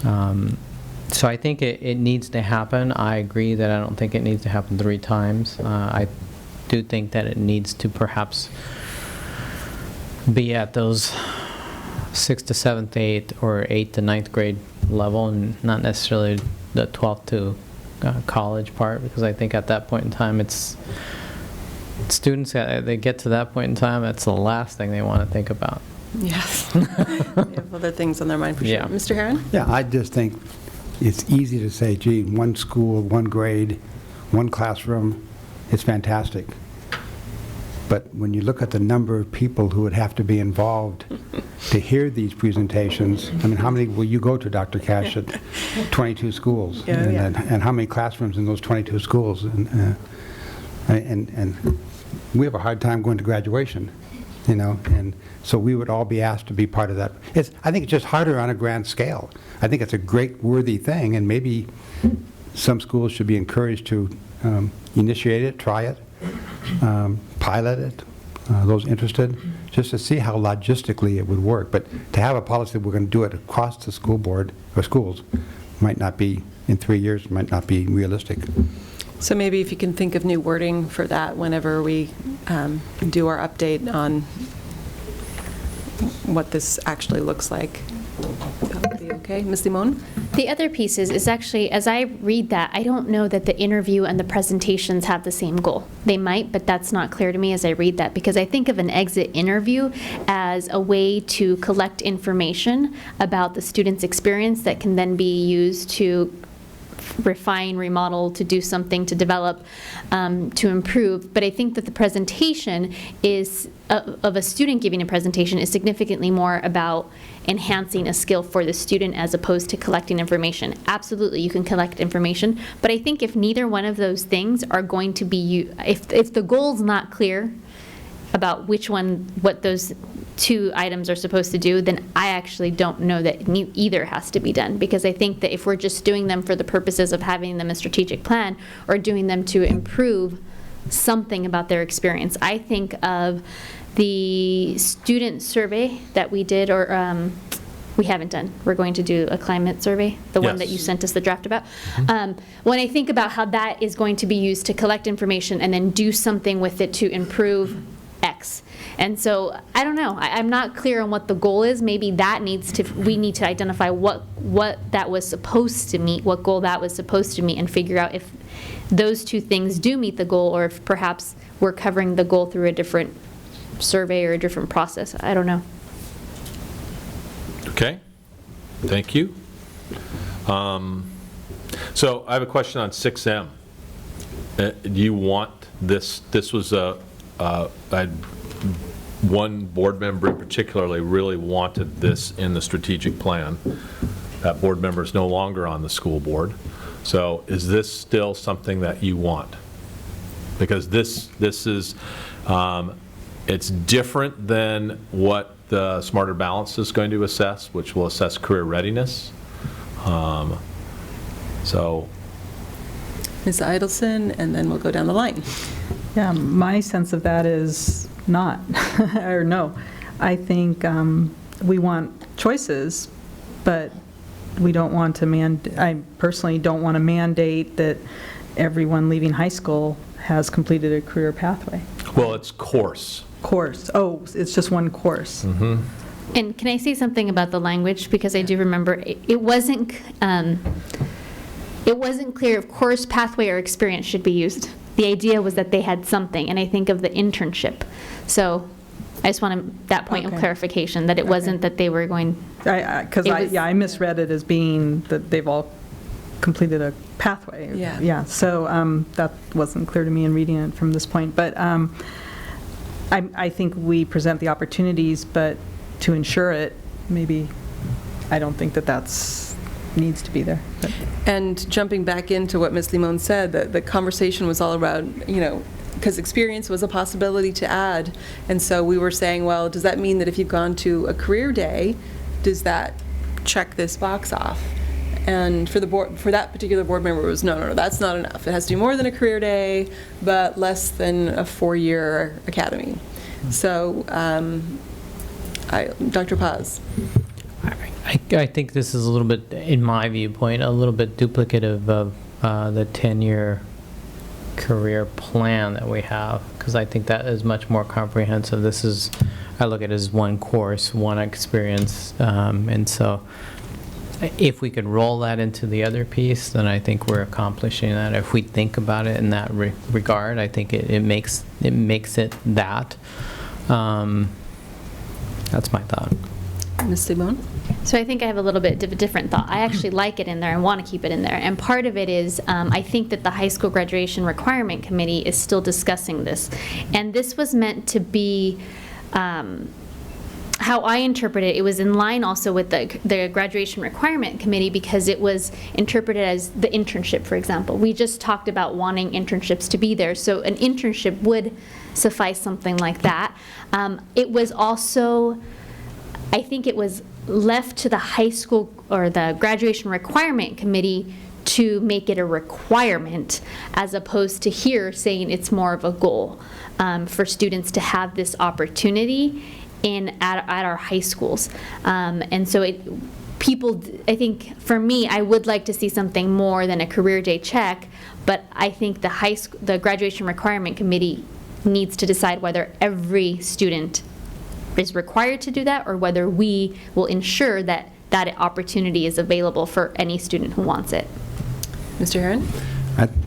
So I think it needs to happen. I agree that I don't think it needs to happen 3 times. I do think that it needs to perhaps be at those 6th to 7th, 8th, or 8th to 9th grade level, and not necessarily the 12th to college part, because I think at that point in time, it's students, they get to that point in time, it's the last thing they want to think about. yes. They have other things on their mind for sure. Yeah. Mr. Harun? Yeah, I just think it's easy to say, gee, one school, one grade, one classroom, it's fantastic. But when you look at the number of people who would have to be involved to hear these presentations, I mean, how many will you go to, Dr. Cash, at 22 schools? Yeah, yeah. And how many classrooms in those 22 schools? And we have a hard time going to graduation, and so we would all be asked to be part of that. I think it's just harder on a grand scale. I think it's a great, worthy thing, and maybe some schools should be encouraged to initiate it, try it, pilot it, those interested, just to see how logistically it would work. But to have a policy that we're going to do it across the school board or schools might not be, in 3 years, might not be realistic. So maybe if you can think of new wording for that whenever we do our update on what this actually looks like, that would be okay. Ms. Moon? The other piece is actually, as I read that, I don't know that the interview and the presentations have the same goal. They might, but that's not clear to me as I read that, because I think of an exit interview as a way to collect information about the student's experience that can then be used to refine, remodel, to do something, to develop, to improve. But I think that the presentation is, of a student giving a presentation, is significantly more about enhancing a skill for the student as opposed to collecting information. Absolutely, you can collect information, but I think if neither one of those things are going to be, if the goal's not clear about what those 2 items are supposed to do, then I actually don't know that either has to be done, because I think that if we're just doing them for the purposes of having them a strategic plan or doing them to improve something about their experience. I think of the student survey that we did, or we haven't done. We're going to do a climate survey, the one that you sent us the draft about. When I think about how that is going to be used to collect information and then do something with it to improve X. And so, I don't know. I'm not clear on what the goal is. Maybe we need to identify what that was supposed to meet, what goal that was supposed to meet, and figure out if those 2 things do meet the goal, or if perhaps we're covering the goal through a different survey or a different process. I don't know. Okay, thank you. So I have a question on 6M. Do you want this? This was one board member particularly really wanted this in the strategic plan. That board member is no longer on the school board. So is this still something that you want? Because this is, it's different than what the Smarter Balance is going to assess, which will assess career readiness. So. Ms. Idelson, and then we'll go down the line. Yeah, my sense of that is not, or no. I think we want choices, but we don't want to I personally don't want to mandate that everyone leaving high school has completed a career pathway. Well, it's course. Course. Oh, it's just one course. Mm-hmm. And can I say something about the language? Because I do remember it wasn't clear if course, pathway, or experience should be used. The idea was that they had something, and I think of the internship. So I just want that point of clarification, that it wasn't that they were going. Because I misread it as being that they've all completed a pathway. Yeah. Yeah, so that wasn't clear to me in reading it from this point. But I think we present the opportunities, but to ensure it, maybe, I don't think that that's needs to be there. But. And jumping back into what Ms. Limon said, the conversation was all around, because experience was a possibility to add. And so we were saying, well, does that mean that if you've gone to a career day, does that check this box off? And for the board, for that particular board member, it was no, that's not enough. It has to be more than a career day, but less than a 4-year academy. So, Dr. Paz. I think this is a little bit, in my viewpoint, a little bit duplicative of the 10-year career plan that we have, because I think that is much more comprehensive. This is, I look at it as one course, one experience, and so if we could roll that into the other piece, then I think we're accomplishing that. If we think about it in that regard, I think it makes it that. That's my thought. Ms. Simone? So I think I have a little bit of a different thought. I actually like it in there and want to keep it in there. And part of it is I think that the high school graduation requirement committee is still discussing this. And this was meant to be, how I interpret it, it was in line also with the graduation requirement committee, because it was interpreted as the internship, for example. We just talked about wanting internships to be there. So an internship would suffice, something like that. It was also, I think it was left to the high school or the graduation requirement committee to make it a requirement, as opposed to here saying it's more of a goal for students to have this opportunity at our high schools. And so I think for me, I would like to see something more than a career day check, but I think the graduation requirement committee needs to decide whether every student is required to do that, or whether we will ensure that that opportunity is available for any student who wants it. Mr. Harun?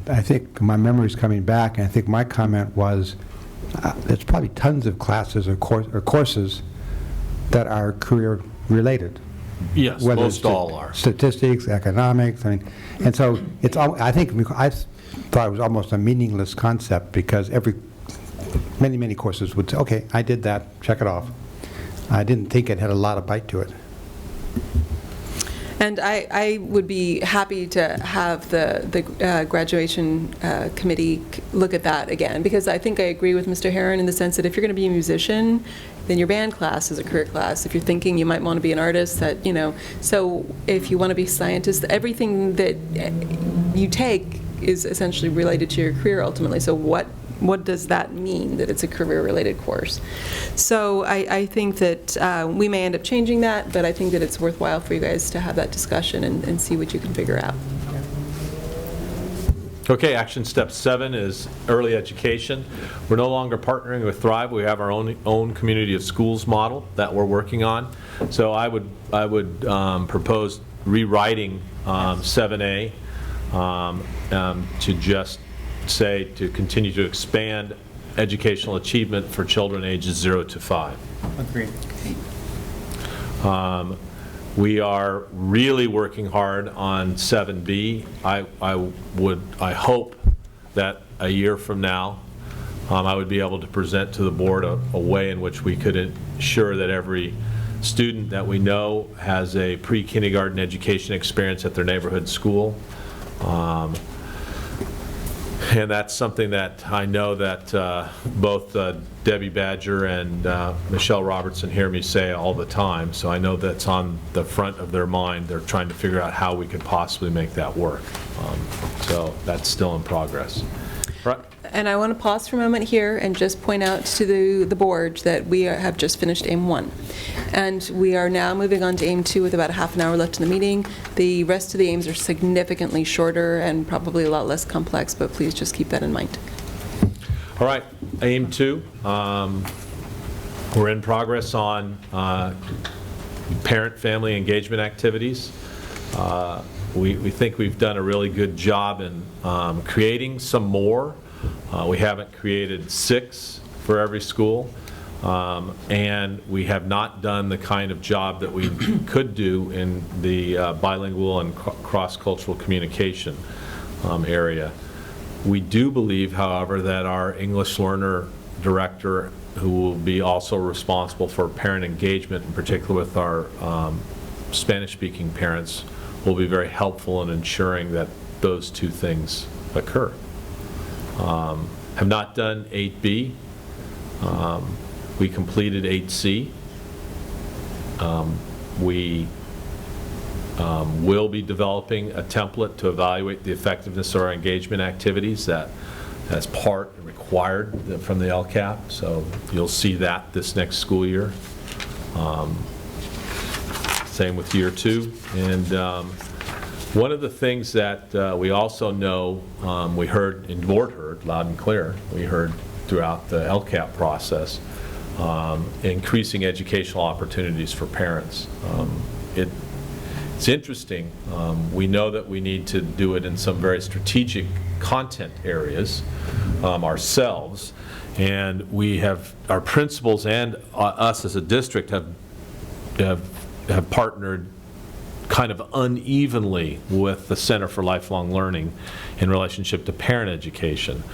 I think my memory's coming back, and I think my comment was there's probably tons of classes or courses that are career-related. Yes, Whether most it's all are. Statistics, economics, and so it's all, I thought it was almost a meaningless concept, because many courses would say, okay, I did that, check it off. I didn't think it had a lot of bite to it. And I would be happy to have the graduation committee look at that again, because I think I agree with Mr. Harun in the sense that if you're going to be a musician, then your band class is a career class. If you're thinking you might want to be an artist, so if you want to be a scientist, everything that you take is essentially related to your career ultimately. So what does that mean, that it's a career-related course? So I think that we may end up changing that, but I think that it's worthwhile for you guys to have that discussion and see what you can figure out. Okay, action step 7 is early education. We're no longer partnering with Thrive. We have our own community of schools model that we're working on. So I would propose rewriting 7A to just say to continue to expand educational achievement for children ages 0 to 5. Agreed. We are really working hard on 7B. I hope that a year from now I would be able to present to the board a way in which we could ensure that every student that we know has a pre-kindergarten education experience at their neighborhood school. And that's something that I know that both Debbie Badger and Michelle Robertson hear me say all the time, so I know that's on the front of their mind. They're trying to figure out how we could possibly make that work. So that's still in progress. Right. And I want to pause for a moment here and just point out to the board that we have just finished AIM 1. And we are now moving on to AIM 2 with about a half an hour left in the meeting. The rest of the aims are significantly shorter and probably a lot less complex, but please just keep that in mind. All right, AIM 2. We're in progress on parent-family engagement activities. We think we've done a really good job in creating some more. We haven't created 6 for every school, and we have not done the kind of job that we could do in the bilingual and cross-cultural communication area. We do believe, however, that our English learner director, who will be also responsible for parent engagement, in particular with our Spanish-speaking parents, will be very helpful in ensuring that those 2 things occur. Have not done 8B. We completed 8C. We will be developing a template to evaluate the effectiveness of our engagement activities that as part required from the LCAP, so you'll see that this next school year. Same with year 2. And one of the things that we also know, we heard, and the board heard loud and clear, we heard throughout the LCAP process, increasing educational opportunities for parents. It's interesting. We know that we need to do it in some very strategic content areas ourselves, and we have, our principals and us as a district have partnered kind of unevenly with the Center for Lifelong Learning in relationship to parent education,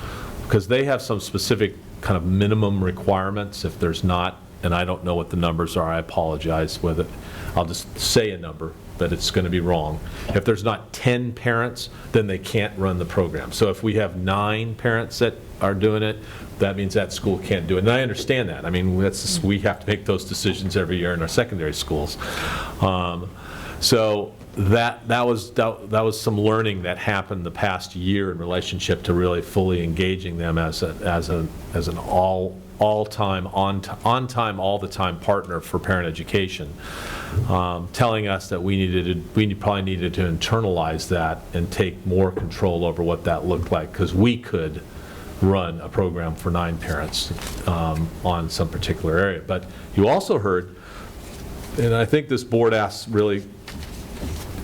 because they have some specific kind of minimum requirements. If there's not, and I don't know what the numbers are, I apologize with it. I'll just say a number, but it's going to be wrong. If there's not 10 parents, then they can't run the program. So if we have 9 parents that are doing it, that means that school can't do it. And I understand that. I mean, that's, we have to make those decisions every year in our secondary schools. So that was some learning that happened the past year in relationship to really fully engaging them as an on-time, all the time partner for parent education, telling us that we probably needed to internalize that and take more control over what that looked like, because we could run a program for 9 parents on some particular area. But you also heard, and I think this board asks really,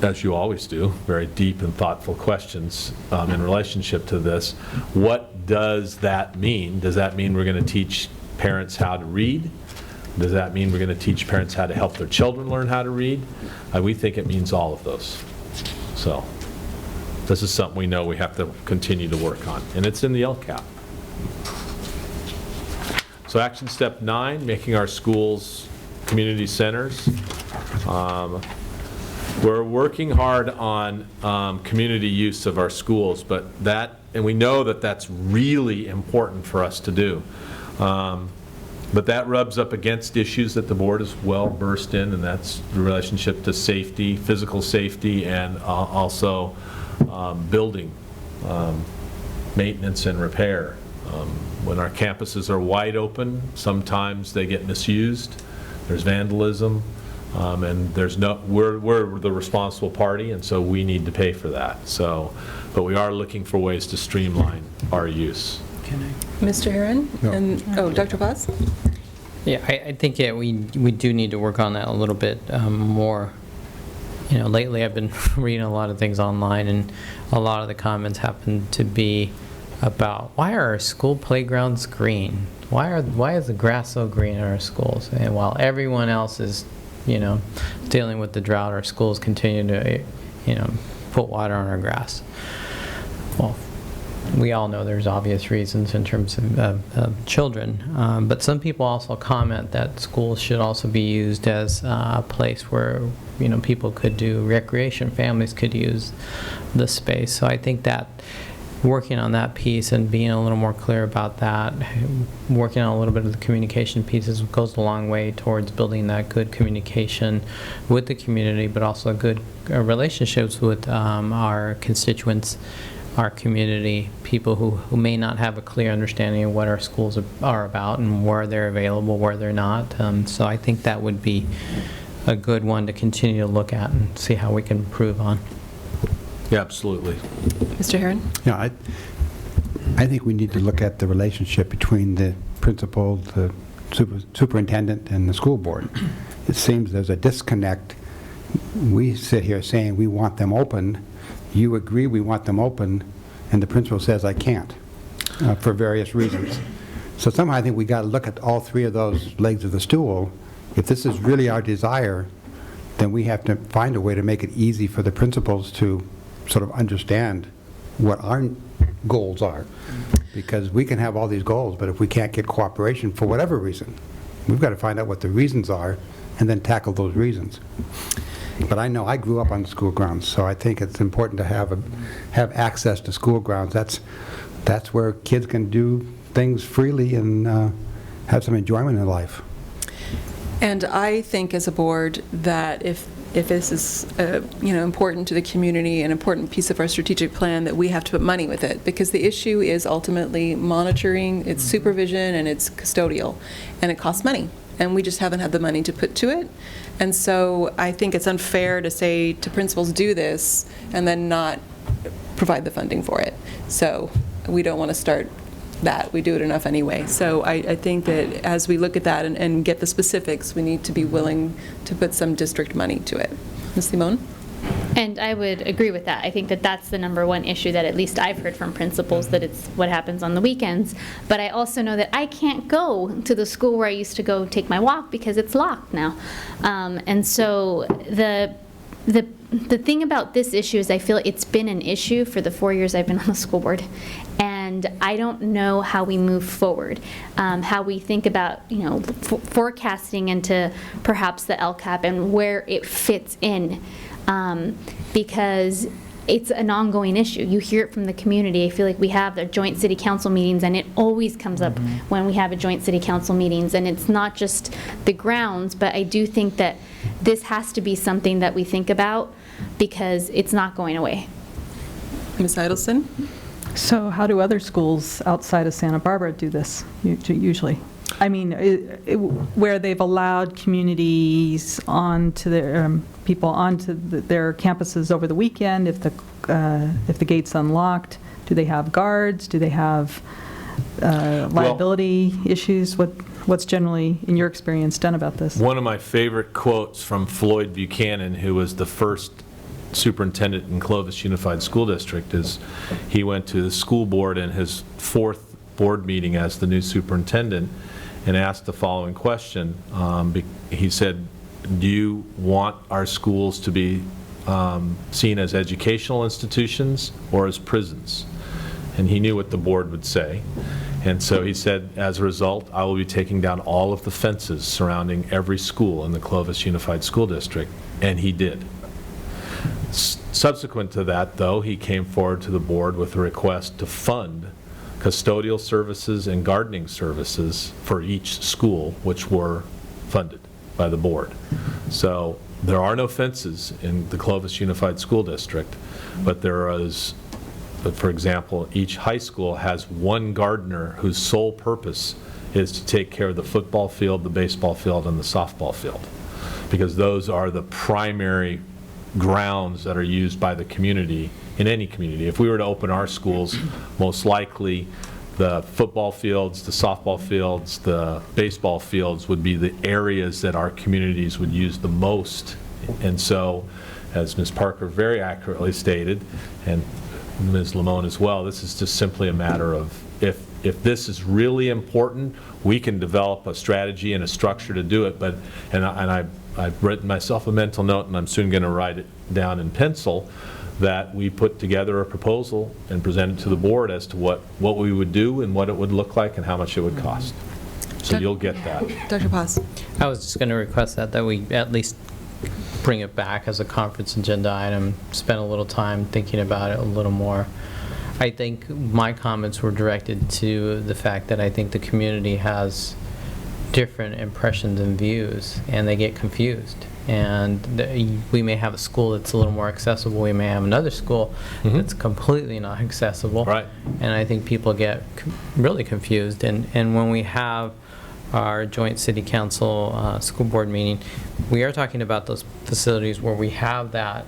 as you always do, very deep and thoughtful questions in relationship to this. What does that mean? Does that mean we're going to teach parents how to read? Does that mean we're going to teach parents how to help their children learn how to read? We think it means all of those. So this is something we know we have to continue to work on, and it's in the LCAP. So action step 9, making our schools community centers. We're working hard on community use of our schools, but and we know that that's really important for us to do. But that rubs up against issues that the board is well versed in, and that's the relationship to safety, physical safety, and also building maintenance and repair. When our campuses are wide open, sometimes they get misused. There's vandalism. And we're the responsible party, and so we need to pay for that. So, but we are looking for ways to streamline our use. Mr. Harun? No. And, Dr. Paz? Yeah, I think we do need to work on that a little bit more. You know, lately I've been reading a lot of things online, and a lot of the comments happen to be about, why are our school playgrounds green? Why is the grass so green in our schools? And while everyone else is, you know, dealing with the drought, our schools continue to, you know, put water on our grass. Well, we all know there's obvious reasons in terms of children, but some people also comment that schools should also be used as a place where, you know, people could do recreation, families could use the space. So I think that working on that piece and being a little more clear about that, working on a little bit of the communication pieces goes a long way towards building that good communication with the community, but also good relationships with our constituents, our community, people who may not have a clear understanding of what our schools are about and where they're available, where they're not. So I think that would be a good one to continue to look at and see how we can improve on. Yeah, absolutely. Mr. Harun? Yeah, I think we need to look at the relationship between the principal, the superintendent and the school board. It seems there's a disconnect. We sit here saying we want them open, you agree we want them open, and the principal says I can't, for various reasons. So somehow I think we got to look at all three of those legs of the stool. If this is really our desire, then we have to find a way to make it easy for the principals to sort of understand what our goals are. Because we can have all these goals, but if we can't get cooperation for whatever reason, we've got to find out what the reasons are and then tackle those reasons. But I know I grew up on the school grounds, so I think it's important to have access to school grounds. That's where kids can do things freely and have some enjoyment in life. And I think as a board that if this is important to the community, an important piece of our strategic plan, that we have to put money with it, because the issue is ultimately monitoring, it's supervision, and it's custodial, and it costs money, and we just haven't had the money to put to it. And so I think it's unfair to say to principals, do this, and then not provide the funding for it. So we don't want to start that. We do it enough anyway. So I think that as we look at that and get the specifics, we need to be willing to put some district money to it. Ms. Moon? And I would agree with that. I think that that's the number one issue that at least I've heard from principals, that it's what happens on the weekends. But I also know that I can't go to the school where I used to go take my walk because it's locked now. And so the thing about this issue is I feel it's been an issue for the 4 years I've been on the school board. And I don't know how we move forward, how we think about, forecasting into perhaps the LCAP and where it fits in, because it's an ongoing issue. You hear it from the community. I feel like we have the joint city council meetings, and it always comes up when we have a joint city council meetings. And it's not just the grounds, but I do think that this has to be something that we think about, because it's not going away. Ms. Idelson? So how do other schools outside of Santa Barbara do this usually? I mean, where they've allowed communities onto their people onto their campuses over the weekend, if the gate's unlocked, do they have guards? Do they have liability issues? What's generally, in your experience, done about this? One of my favorite quotes from Floyd Buchanan, who was the first superintendent in Clovis Unified School District, is he went to the school board in his 4th board meeting as the new superintendent and asked the following question. He said, do you want our schools to be seen as educational institutions or as prisons? And he knew what the board would say. And so he said, as a result, I will be taking down all of the fences surrounding every school in the Clovis Unified School District. And he did. Subsequent to that, though, he came forward to the board with a request to fund custodial services and gardening services for each school, which were funded by the board. So there are no fences in the Clovis Unified School District, but there is, for example, each high school has one gardener whose sole purpose is to take care of the football field, the baseball field, and the softball field, because those are the primary grounds that are used by the community, in any community. If we were to open our schools, most likely the football fields, the softball fields, the baseball fields would be the areas that our communities would use the most. And so, as Ms. Parker very accurately stated, and Ms. Lamone as well, this is just simply a matter of if this is really important, we can develop a strategy and a structure to do it. But I've written myself a mental note, and I'm soon going to write it down in pencil, that we put together a proposal and present it to the board as to what we would do and what it would look like and how much it would cost. So you'll get that. Dr. Paz? I was just going to request that we at least bring it back as a conference agenda item, spend a little time thinking about it a little more. I think my comments were directed to the fact that I think the community has different impressions and views, and they get confused. And we may have a school that's a little more accessible. We may have another school that's completely not accessible. Right. And I think people get really confused. And when we have our joint city council school board meeting, we are talking about those facilities where we have that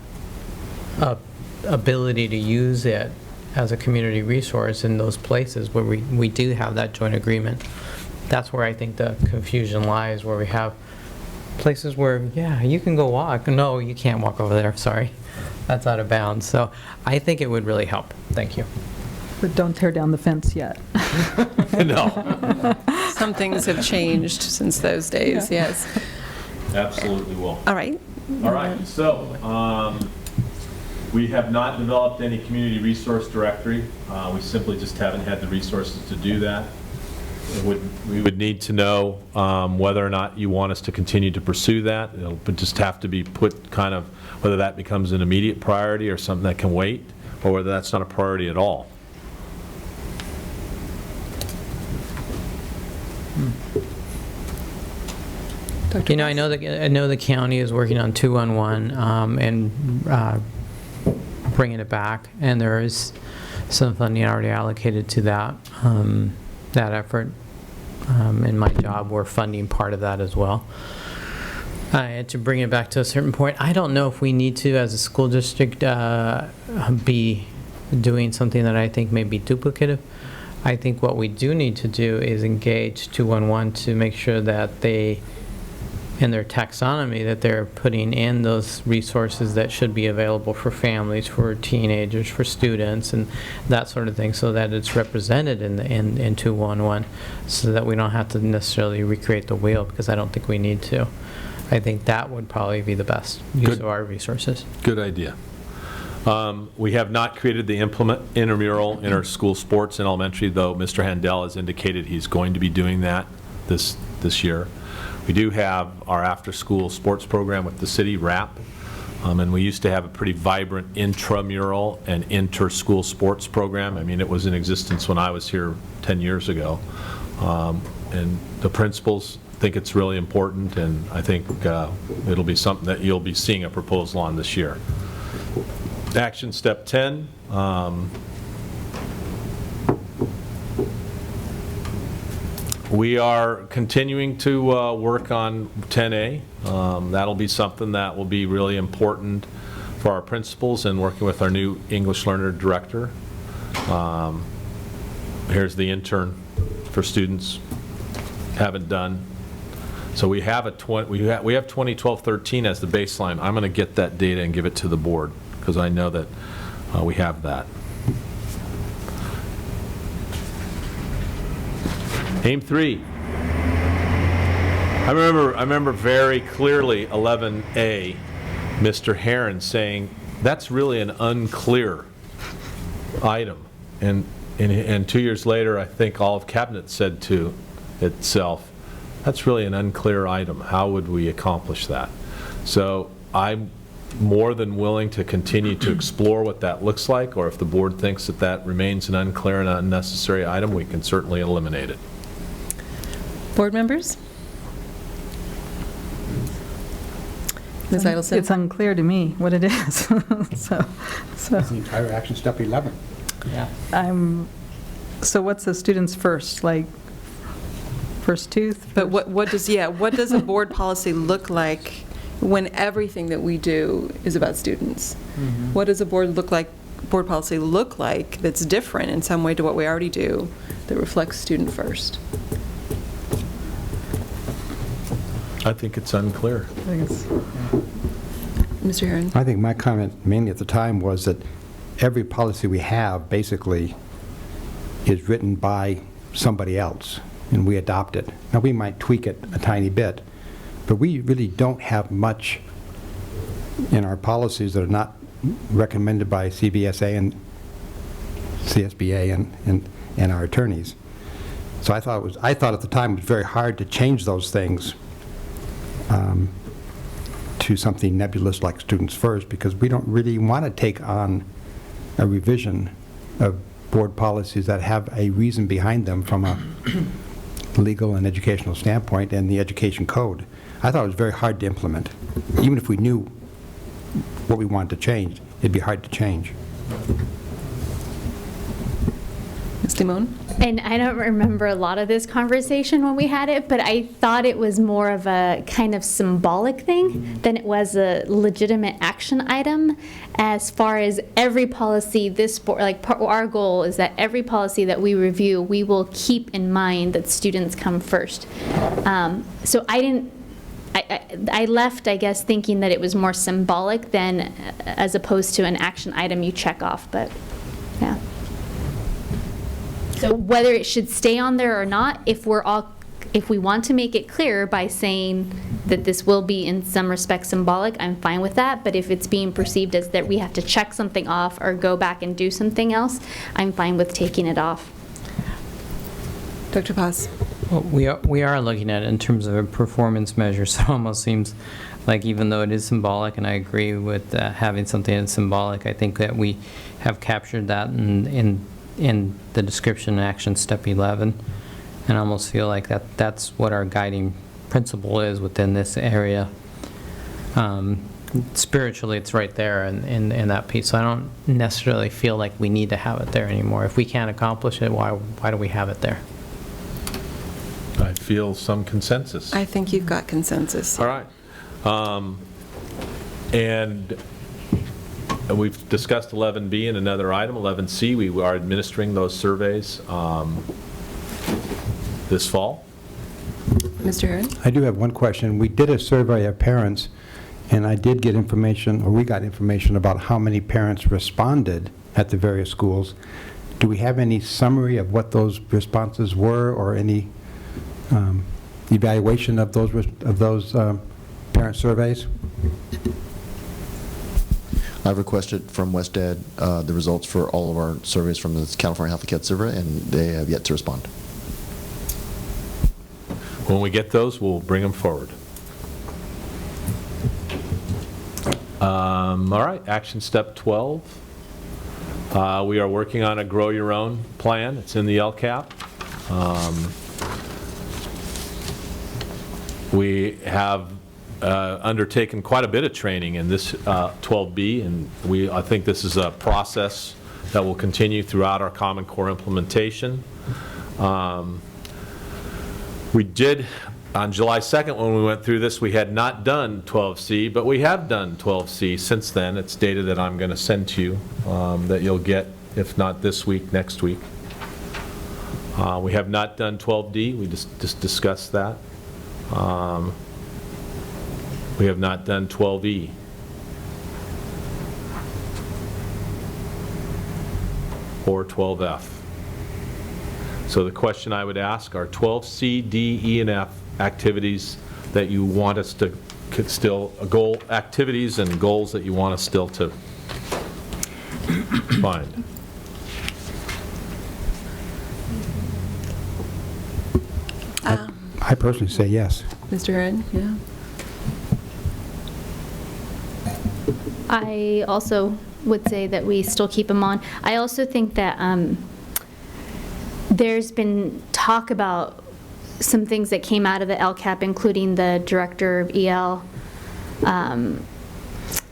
ability to use it as a community resource in those places where we do have that joint agreement. that's where I think the confusion lies, where we have places where, yeah, you can go walk. No, you can't walk over there, sorry. That's out of bounds. So I think it would really help. Thank you. But don't tear down the fence yet. No, Some things have changed since those days, yes. absolutely will. All right. All right, so we have not developed any community resource directory. We simply just haven't had the resources to do that. We would need to know whether or not you want us to continue to pursue that. It'll just have to be put kind of, whether that becomes an immediate priority or something that can wait, or whether that's not a priority at all. You know, I know the county is working on 211 and bringing it back, and there is some funding already allocated to that that effort. In my job, we're funding part of that as well. To bring it back to a certain point, I don't know if we need to, as a school district, be doing something that I think may be duplicative. I think what we do need to do is engage 211 to make sure that they, in their taxonomy, that they're putting in those resources that should be available for families, for teenagers, for students, and that sort of thing, so that it's represented in 211, so that we don't have to necessarily recreate the wheel, because I don't think we need to. I think that would probably be the best use of our resources. Good idea. We have not created the intramural in our school sports in elementary, though Mr. Handel has indicated he's going to be doing that this year. We do have our after-school sports program with the city, RAP, and we used to have a pretty vibrant intramural and inter-school sports program. I mean, it was in existence when I was here 10 years ago. And the principals think it's really important, and I think it'll be something that you'll be seeing a proposal on this year. Action step 10. We are continuing to work on 10A. That'll be something that will be really important for our principals and working with our new English learner director. Here's the intern for students. Haven't done. So we have 2012-13 as the baseline. I'm going to get that data and give it to the board, because I know that we have that. Aim 3. I remember very clearly 11A, Mr. Harun saying, that's really an unclear item. And 2 years later, I think all of Cabinet said to itself, that's really an unclear item. How would we accomplish that? So I'm more than willing to continue to explore what that looks like, or if the board thinks that that remains an unclear and unnecessary item, we can certainly eliminate it. Board members? Ms. Idelson? It's unclear to me what it is. So That's the entire action step 11. Yeah. so what's the students first, like first tooth? But what does a board policy look like when everything that we do is about students? Mm-hmm. What does a board policy look like that's different in some way to what we already do that reflects student first? I think it's unclear. Mr. Harun? I think my comment mainly at the time was that every policy we have basically is written by somebody else, and we adopt it. Now, we might tweak it a tiny bit, but we really don't have much in our policies that are not recommended by CVSA and CSBA and our attorneys. So I thought at the time it was very hard to change those things to something nebulous like Students First, because we don't really want to take on a revision of board policies that have a reason behind them from a legal and educational standpoint and the education code. I thought it was very hard to implement. Even if we knew what we wanted to change, it'd be hard to change. Ms. Moon? And I don't remember a lot of this conversation when we had it, but I thought it was more of a kind of symbolic thing than it was a legitimate action item. As far as every policy, this board, like our goal is that every policy that we review, we will keep in mind that students come first. So I left, I guess, thinking that it was more symbolic than as opposed to an action item you check off, but yeah. So whether it should stay on there or not, if we want to make it clear by saying that this will be in some respects symbolic, I'm fine with that. But if it's being perceived as that we have to check something off or go back and do something else, I'm fine with taking it off. Dr. Paz? Well, we are looking at it in terms of a performance measure, so it almost seems like even though it is symbolic, and I agree with having something that's symbolic, I think that we have captured that in the description in action step 11, and I almost feel like that's what our guiding principle is within this area. Spiritually, it's right there in that piece, so I don't necessarily feel like we need to have it there anymore. If we can't accomplish it, why do we have it there? I feel some consensus. I think you've got consensus. All right. And we've discussed 11B and another item, 11C. We are administering those surveys this fall. Mr. Harun? I do have one question. We did a survey of parents, and I did get information, or we got information about how many parents responded at the various schools. Do we have any summary of what those responses were, or any evaluation of those parent surveys? I've requested from WestEd the results for all of our surveys from the California Healthy Kids survey, and they have yet to respond. When we get those, we'll bring them forward. All right, action step 12. We are working on a grow your own plan. It's in the LCAP. We have undertaken quite a bit of training in this 12B, and I think this is a process that will continue throughout our Common Core implementation. We did, on July 2nd when we went through this, we had not done 12C, but we have done 12C since then. It's data that I'm going to send to you that you'll get, if not this week, next week. We have not done 12D. We just discussed that. We have not done 12E. Or 12F. So the question I would ask are 12C, D, E, and F activities that you want us to still, activities and goals that you want us still to find. I personally say yes. Mr. Harun? Yeah. I also would say that we still keep them on. I also think that there's been talk about some things that came out of the LCAP, including the director of EL,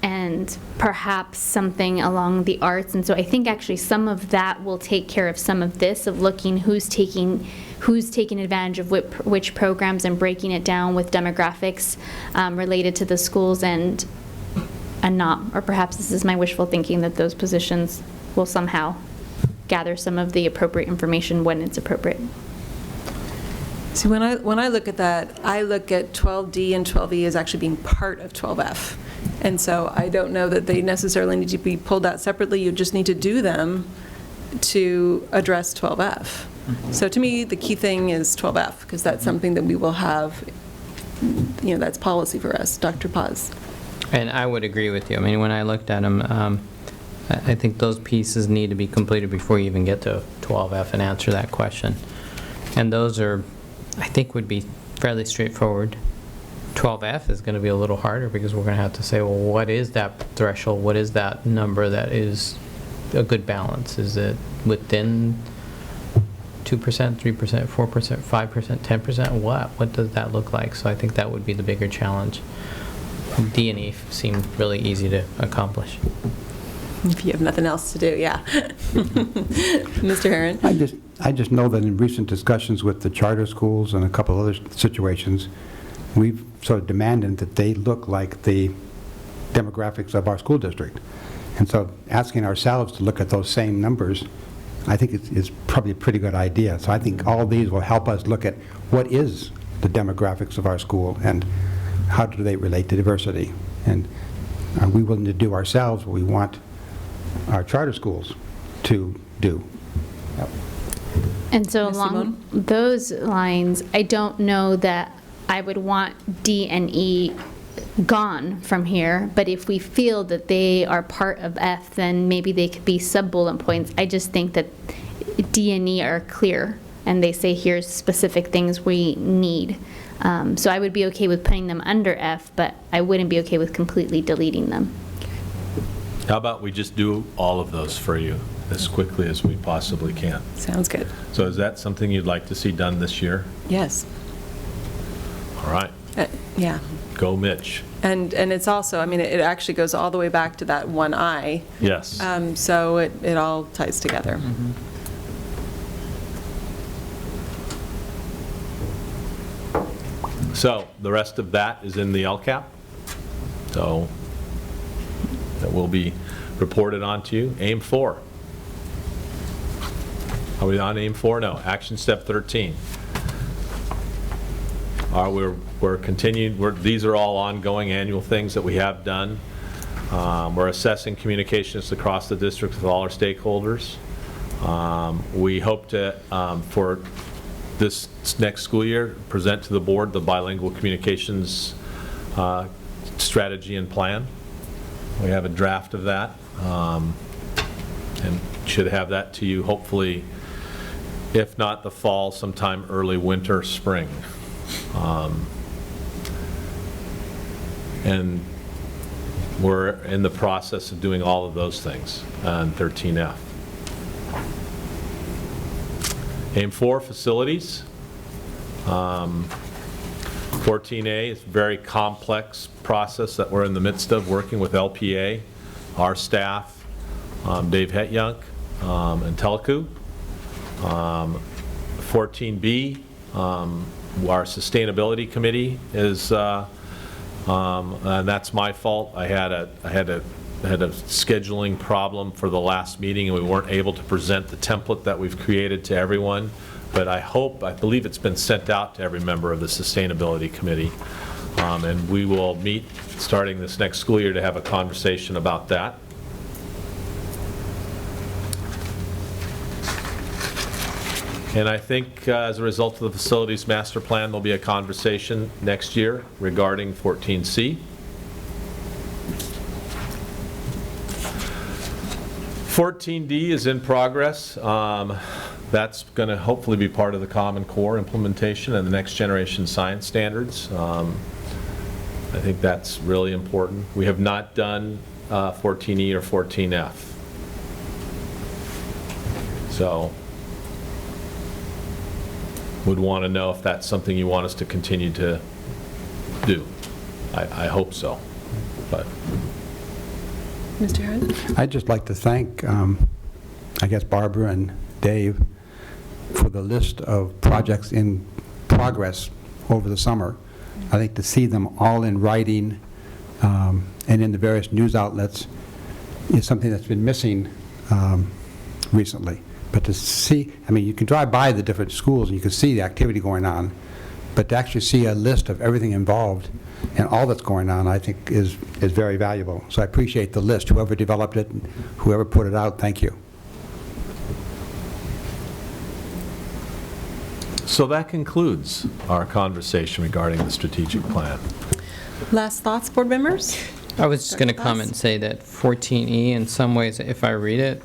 and perhaps something along the arts. And so I think actually some of that will take care of some of this, of looking who's taking advantage of which programs and breaking it down with demographics related to the schools and not, or perhaps this is my wishful thinking, that those positions will somehow gather some of the appropriate information when it's appropriate. See, when I look at that, I look at 12D and 12E as actually being part of 12F. And so I don't know that they necessarily need to be pulled out separately. You just need to do them to address 12F. So to me, the key thing is 12F, because that's something that we will have, that's policy for us. Dr. Paz. And I would agree with you. I mean, when I looked at them, I think those pieces need to be completed before you even get to 12F and answer that question. And those are, I think, would be fairly straightforward. 12F is going to be a little harder because we're going to have to say, well, what is that threshold? What is that number that is a good balance? Is it within 2%, 3%, 4%, 5%, 10%? What does that look like? So I think that would be the bigger challenge. D and E seem really easy to accomplish. If you have nothing else to do, yeah. Mr. Harun? I just know that in recent discussions with the charter schools and a couple other situations, we've sort of demanded that they look like the demographics of our school district. And so asking ourselves to look at those same numbers, I think it's probably a pretty good idea. So I think all these will help us look at what is the demographics of our school and how do they relate to diversity. And are we willing to do ourselves what we want our charter schools to do? Yep. And so Missy along Moon? those lines, I don't know that I would want D and E gone from here, but if we feel that they are part of F, then maybe they could be sub-bullet points. I just think that D and E are clear, and they say here's specific things we need. So I would be okay with putting them under F, but I wouldn't be okay with completely deleting them. How about we just do all of those for you as quickly as we possibly can? Sounds good. So is that something you'd like to see done this year? Yes. All right, Yeah. go Mitch. And it's also, I mean, it actually goes all the way back to that OneEye. Yes. So it all ties together. So the rest of that is in the LCAP. So that will be reported on to you. Aim 4. Are we on Aim 4? No. Action Step 13. We're continuing. These are all ongoing annual things that we have done. We're assessing communications across the district with all our stakeholders. We hope to, for this next school year, present to the board the bilingual communications strategy and plan. We have a draft of that, and should have that to you hopefully, if not the fall, sometime early winter, spring. And we're in the process of doing all of those things on 13F. Aim 4, facilities. 14A is a very complex process that we're in the midst of, working with LPA, our staff, Dave Hetyunk, and Teleku. 14B, our sustainability committee is, and that's my fault. I had a scheduling problem for the last meeting, and we weren't able to present the template that we've created to everyone. But I believe it's been sent out to every member of the sustainability committee. And we will meet starting this next school year to have a conversation about that. And I think as a result of the facilities master plan, there'll be a conversation next year regarding 14C. 14D is in progress. That's going to hopefully be part of the Common Core implementation and the next generation science standards. I think that's really important. We have not done 14E or 14F. So would want to know if that's something you want us to continue to do. I hope so. But Mr. Harun? I'd just like to thank, I guess, Barbara and Dave for the list of projects in progress over the summer. I think to see them all in writing and in the various news outlets is something that's been missing recently. But to see, I mean, you can drive by the different schools and you can see the activity going on, but to actually see a list of everything involved and all that's going on, I think is very valuable. So I appreciate the list. Whoever developed it, whoever put it out, thank you. so that concludes our conversation regarding the strategic plan. Last thoughts, board members? I was just going to comment and say that 14E, in some ways, if I read it,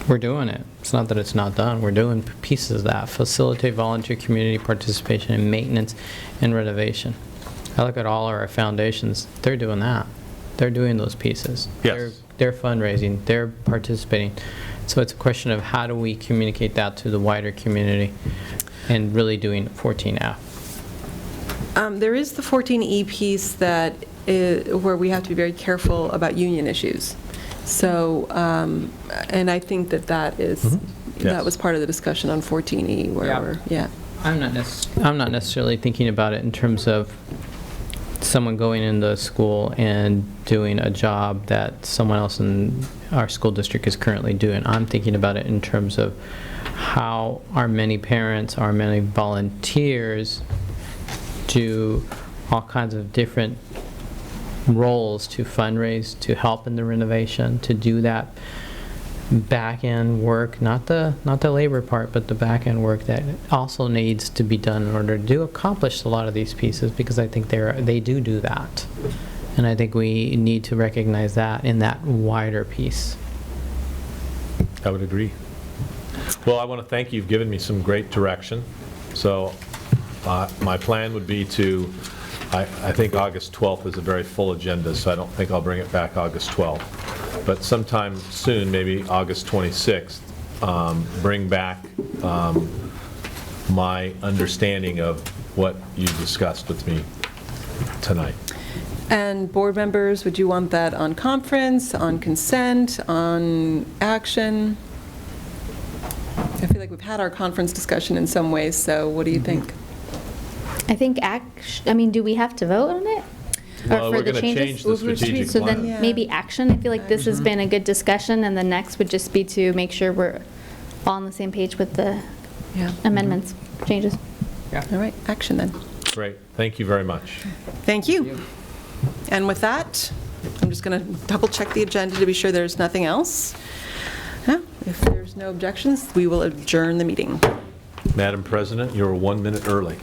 we're doing it. It's not that it's not done. We're doing pieces of that. Facilitate volunteer community participation in maintenance and renovation. I look at all our foundations. They're doing that. They're doing those pieces. Yes. They're fundraising. They're participating. So it's a question of how do we communicate that to the wider community and really doing 14F. There is the 14E piece that where we have to be very careful about union issues. So, and I think that is That was part of the discussion on 14E, where Yeah. we're, yeah. I'm not necessarily thinking about it in terms of someone going into school and doing a job that someone else in our school district is currently doing. I'm thinking about it in terms of how our many parents, our many volunteers do all kinds of different roles to fundraise, to help in the renovation, to do that back-end work, not the labor part, but the back-end work that also needs to be done in order to accomplish a lot of these pieces, because I think they do that. And I think we need to recognize that in that wider piece. I would agree. Well, I want to thank you. You've given me some great direction. So my plan would be to, I think August 12th is a very full agenda, so I don't think I'll bring it back August 12th. But sometime soon, maybe August 26th, bring back my understanding of what you discussed with me tonight. And board members, would you want that on conference, on consent, on action? I feel like we've had our conference discussion in some ways, so what do you think? I think do we have to vote on it? Well, Or we're for the gonna changes? change the strategic So plan. then maybe action. I feel like this has been a good discussion, and the next would just be to make sure we're all on the same page with the Yeah. amendments, changes. All right, action then. Great. Thank you very much. Thank you. And with that, I'm just going to double check the agenda to be sure there's nothing else. Yeah, if there's no objections, we will adjourn the meeting. Madam President, you're 1 minute early.